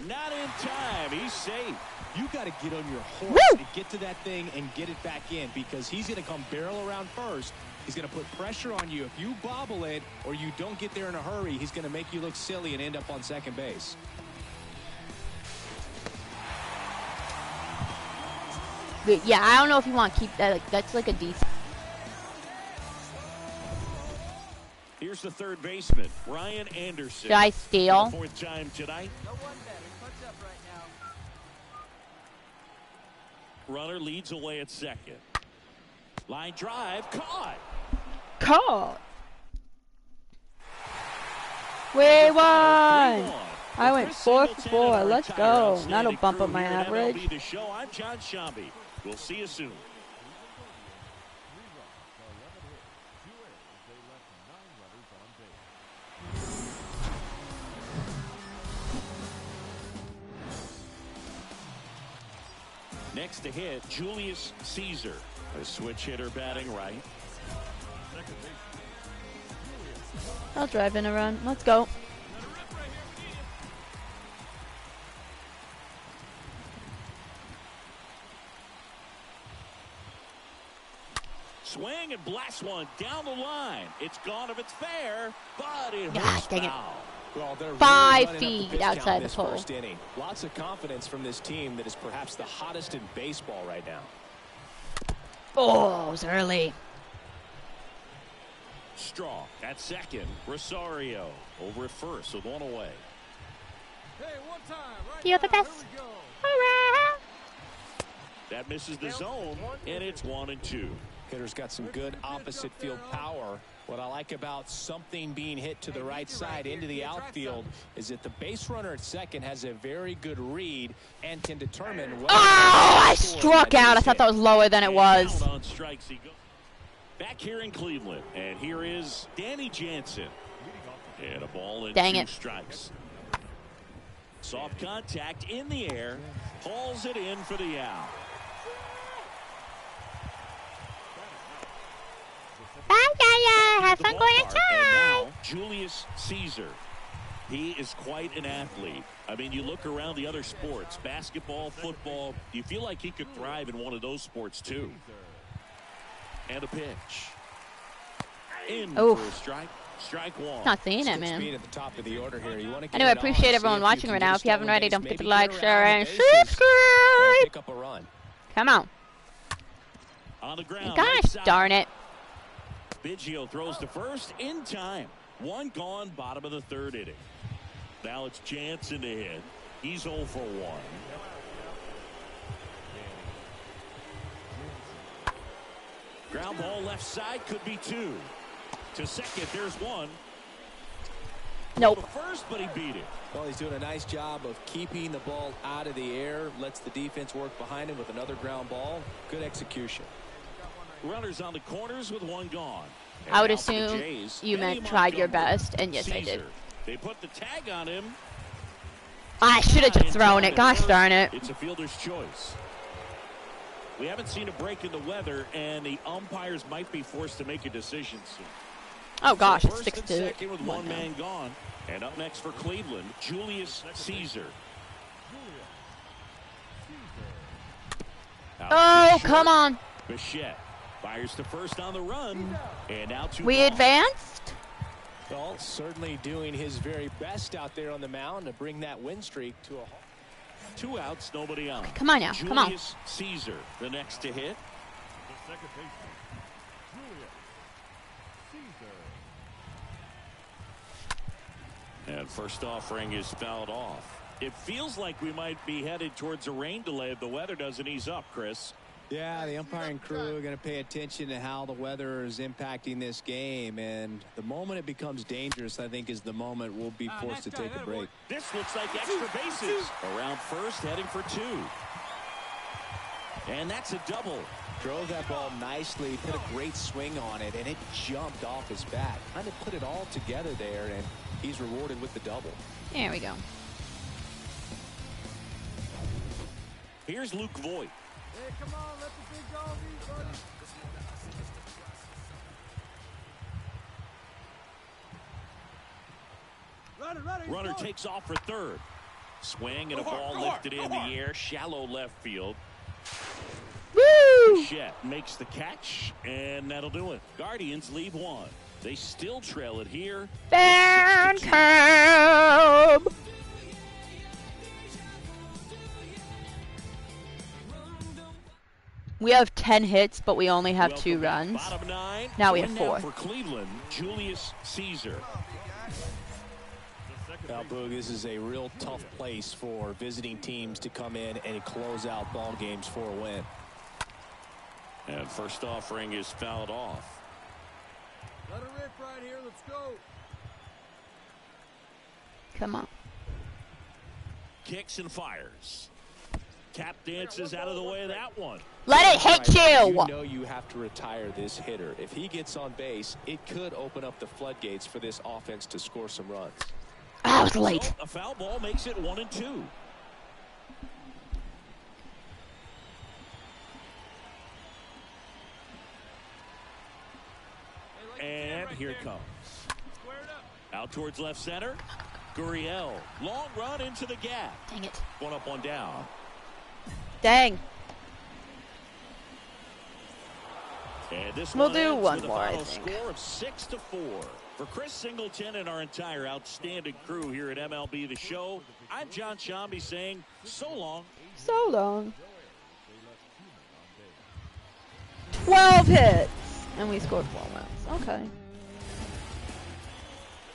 Not in time. He's safe.
You got to get on your horse and get to that thing and get it back in, because he's going to come barrel around first. He's going to put pressure on you. If you bobble it or you don't get there in a hurry, he's going to make you look silly and end up on second base.
But yeah, I don't know if you want to keep that. Like, that's like a decent.
Here's the third baseman, Ryan Anderson.
Should I steal?
4th time tonight.
No one better. Punch up right now.
Runner leads away at second. Line drive, caught.
Caught. We won. I went 4 for 4. Let's go. That'll bump up my average.
MLB show. I'm John Shambi. We'll see you soon. Next to hit, Julius Caesar. A switch hitter batting right.
I'll drive in a run. Let's go.
Swing and blast one down the line. It's gone if it's fair, but it
God,
hurts
dang it.
foul.
Well, they're
5
really
feet outside the pole.
First inning. Lots of confidence from this team that is perhaps the hottest in baseball right now.
Oh, it was early.
Straw at second. Rosario over at first with 1 away.
Hey, one time, right
You're the
now,
best.
here we go.
Hurrah!
That misses the zone, and it's 1-2.
Hitter's got some good opposite field power. What I like about something being hit to the right side into the outfield is that the base runner at second has a very good read and can determine whether.
Oh, I struck out. I thought that was lower than it was.
On strikes he goes. Back here in Cleveland, and here is Danny Jansen. And a ball and
Dang
2
it.
strikes. Soft contact in the air. Hauls it in for the out.
Bye, Have fun going
And
inside.
now, Julius Caesar. He is quite an athlete. I mean, you look around the other sports, basketball, football, you feel like he could thrive in one of those sports too. And a pitch. In for a strike. Strike 1.
Not seeing it, man.
Speed at the top of the order here. You want to
Anyway, I appreciate everyone watching right now. If you haven't already, don't forget to like, share, and subscribe.
Pick up a run.
Come on.
On the ground.
Gosh
right side.
darn it.
Biggio throws to first in time. 1 gone, bottom of the 3rd inning. Now it's Jansen to hit. He's 0 for 1. Ground ball left side, could be 2. To second, there's one.
Nope.
First, but he beat it.
Well, he's doing a nice job of keeping the ball out of the air. Lets the defense work behind him with another ground ball. Good execution.
Runners on the corners with one gone. And
I would
now for the
assume
Jays,
you
Benny
meant tried your
Montgomery.
best, and yes, I did.
Caesar. They put the tag on him.
I should have just thrown it. Gosh darn it.
It's a fielder's choice. We haven't seen a break in the weather, and the umpires might be forced to make a decision soon.
Oh gosh,
So
it's
first and
6-2.
second with one man gone. And up next for Cleveland, Julius Caesar.
Oh, come on.
Bichette fires to first on the run. And now to
We advanced?
Well, certainly doing his very best out there on the mound to bring that win streak to a halt.
2 outs, nobody on.
Come on now, come on.
Julius Caesar, the next to hit.
The second baseman, Julius Caesar.
And first offering is fouled off. It feels like we might be headed towards a rain delay if the weather doesn't ease up, Chris.
Yeah, the umpiring crew are going to pay attention to how the weather is impacting this game. And the moment it becomes dangerous, I think, is the moment we'll be forced to take a break.
This looks like extra bases. Around first, heading for 2. And that's a double.
Drove that ball nicely, put a great swing on it, and it jumped off his bat. Kind of put it all together there, and he's rewarded with the double.
There we go.
Here's Luke Voigt.
Hey, come on, let the big dog eat, buddy.
Runner takes off for third. Swing and a ball lifted in the air, shallow left field.
Woo!
Bichette makes the catch, and that'll do it. Guardians lead 1. They still trail it here.
Fan cam! We have 10 hits, but we only have 2 runs.
Bottom 9.
Now we have
Win
4.
For Cleveland, Julius Caesar.
Now, Boog, this is a real tough place for visiting teams to come in and close out ball games for a win.
And first offering is fouled off.
Let her rip right here. Let's go.
Come on.
Kicks and fires. Tap dances out of the way of that one.
Let it hit you!
You know you have to retire this hitter. If he gets on base, it could open up the floodgates for this offense to score some runs.
I was late.
So a foul ball makes it 1-2. And here it comes. Out towards left center. Gurriel. Long run into the gap.
Dang it.
1 up, 1 down.
Dang.
And this
We'll
one
do
ends
one
with a
more, I
final
think.
score of 6-4. For Chris Singleton and our entire outstanding crew here at MLB The Show, I'm John Shambi saying so long.
So long. 12 hits. And we scored 4 runs. Okay.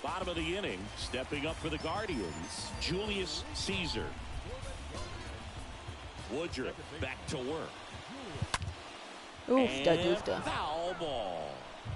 Bottom of the inning, stepping up for the Guardians, Julius Caesar. Woodruff back to work.
Oofda doofda.
Foul ball.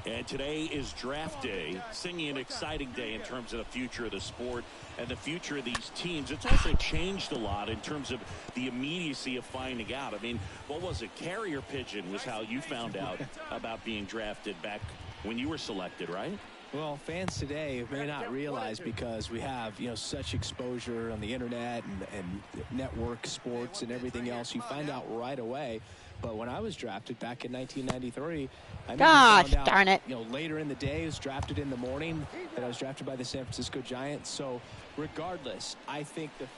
And today is draft day, singing an exciting day in terms of the future of the sport and the future of these teams. It's also changed a lot in terms of the immediacy of finding out. I mean, what was it? Carrier pigeon was how you found out about being drafted back when you were selected, right?
Well, fans today may not realize, because we have, such exposure on the internet and network sports and everything else. You find out right away. But when I was drafted back in 1993,
Gosh darn it.
Later in the day, I was drafted in the morning, that I was drafted by the San Francisco Giants. So regardless, I think the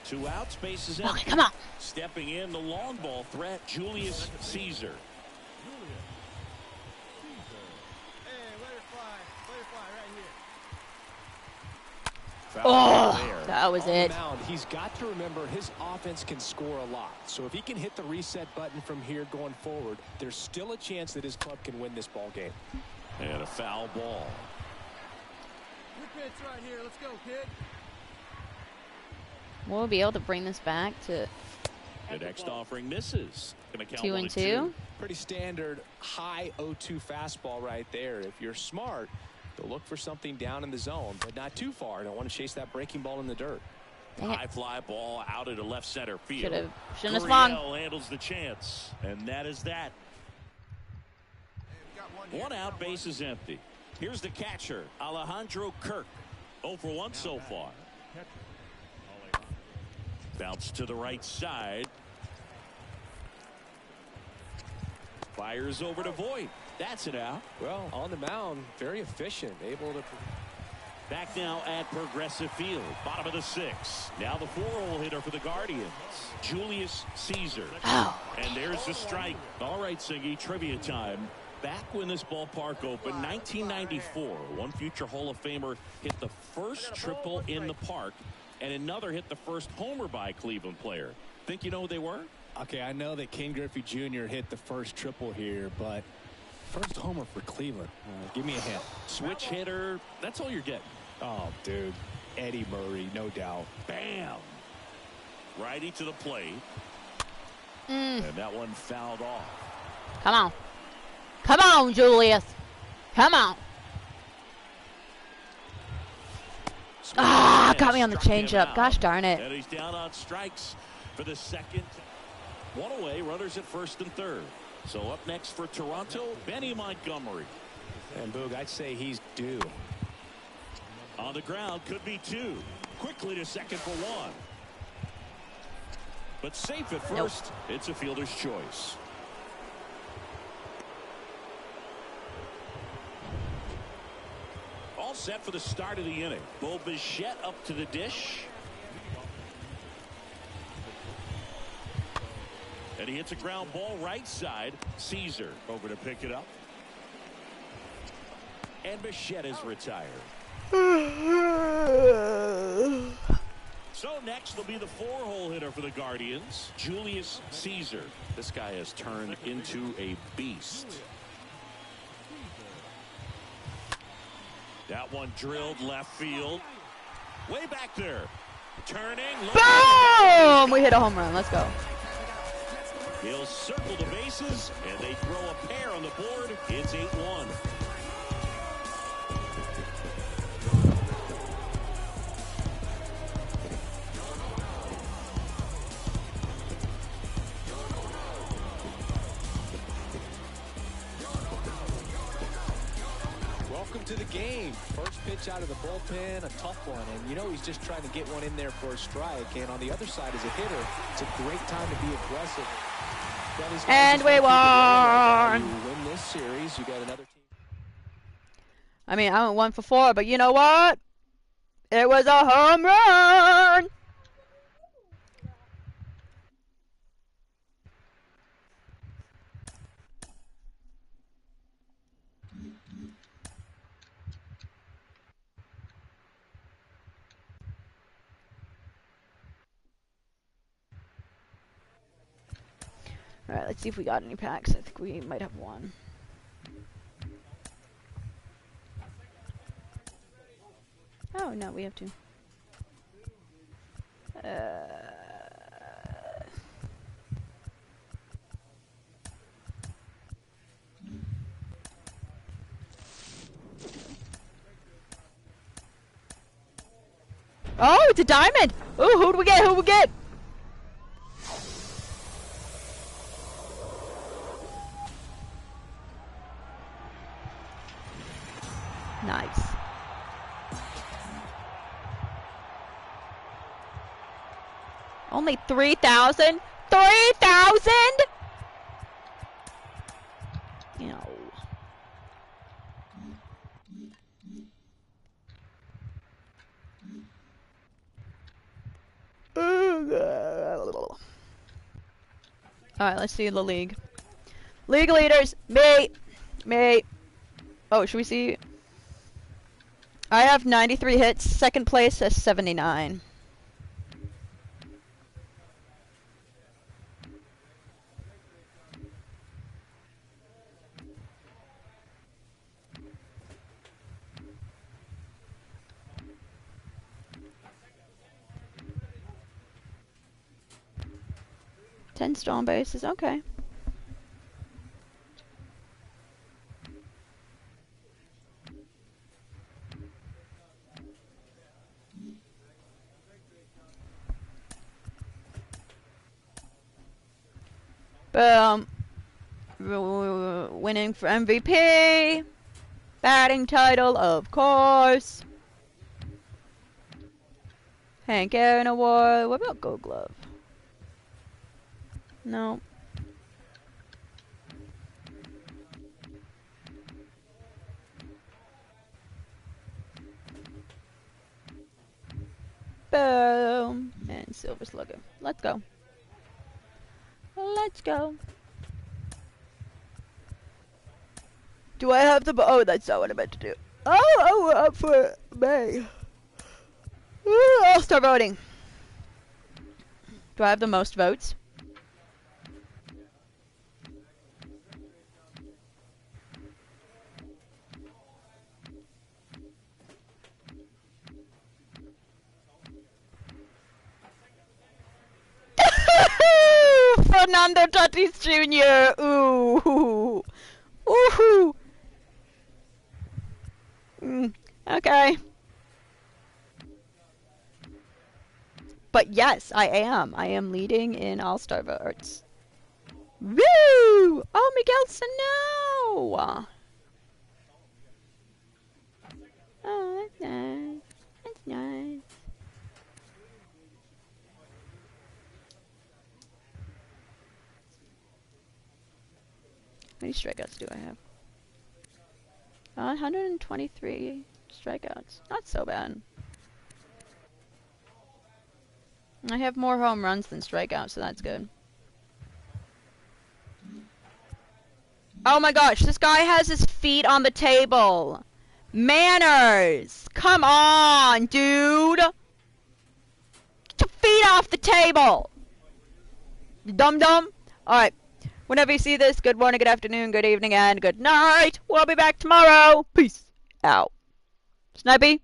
2 outs, bases empty.
Okay, come on.
Stepping in, the long ball threat, Julius Caesar.
Oh, that was it.
Mound, he's got to remember his offense can score a lot. So if he can hit the reset button from here going forward, there's still a chance that his club can win this ball game.
And a foul ball.
Your pitch right here. Let's go, kid.
We'll be able to bring this back to
The next offering misses. Gonna count
2-2.
Pretty standard high 0-2 fastball right there. If you're smart, you'll look for something down in the zone, but not too far. Don't want to chase that breaking ball in the dirt.
High fly ball out into left center field.
Shouldn't have swung.
Handles the chance, and that is that. One out, base is empty. Here's the catcher, Alejandro Kirk. 0 for 1 so far. Bounce to the right side. Fires over to Voit. That's it out.
Well, on the mound, very efficient, able to.
Back now at Progressive Field, bottom of the 6th. Now the 4-hole hitter for the Guardians, Julius Caesar.
Oh.
And there's the strike. All right, Sinky, trivia time. Back when this ballpark opened, 1994, one future Hall of Famer hit the first triple in the park, and another hit the first homer by a Cleveland player. Think you know who they were?
Okay, I know that Ken Griffey Jr. hit the first triple here, but first homer for Cleveland. Give me a hint.
Switch hitter, that's all you're getting.
Oh, dude. Eddie Murray, no doubt.
Bam! Righty to the plate. And that one fouled off.
Come on. Come on, Julius. Come on. Ah, got me on the changeup. Gosh darn it.
And he's down on strikes for the second. One away, runners at first and third. So up next for Toronto, Benny Montgomery.
And Boog, I'd say he's due.
On the ground, could be 2. Quickly to second for 1. But safe at first.
Nope.
It's a fielder's choice. All set for the start of the inning. Bo Bichette up to the dish. And he hits a ground ball right side. Caesar over to pick it up. And Bichette is retired. So next will be the 4-hole hitter for the Guardians, Julius Caesar. This guy has turned into a beast. That one drilled left field. Way back there. Turning.
Boom! We hit a home run. Let's go.
He'll circle the bases, and they throw a pair on the board. It's 8-1.
Welcome to the game. First pitch out of the bullpen, a tough one. And you know he's just trying to get one in there for a strike. And on the other side as a hitter, it's a great time to be aggressive.
And we won.
You win this series, you got another team.
I mean, I went 1 for 4, but you know what? It was a home run. Alright, let's see if we got any packs. I think we might have one. Oh, no, we have 2. Oh, it's a diamond! Ooh, who'd we get? Who'd we get? Nice. Only 3,000? 3,000? No. Alright, let's see the league. League leaders, me. Oh, should we see? I have 93 hits. Second place has 79. 10 stone bases, okay. Boom. Winning for MVP. Batting title, of course. Hank Aaron Award. What about Gold Glove? No. Boom. And Silver Slugger. Let's go. Let's go. Do I have the... Oh, that's not what I meant to do. Oh, we're up for May. All-Star voting. Do I have the most votes? Fernando Tatis Jr. Ooh. Ooh. Okay. But yes, I am. I am leading in All-Star votes. Woo! Oh, Miguel Sano! Oh, that's nice. That's nice. How many strikeouts do I have? 123 strikeouts. Not so bad. I have more home runs than strikeouts, so that's good. Oh my gosh, this guy has his feet on the table. Manners! Come on, dude! Get your feet off the table! You dum-dum? Alright. Whenever you see this, good morning, good afternoon, good evening, and good night. We'll be back tomorrow. Peace out. Snipey?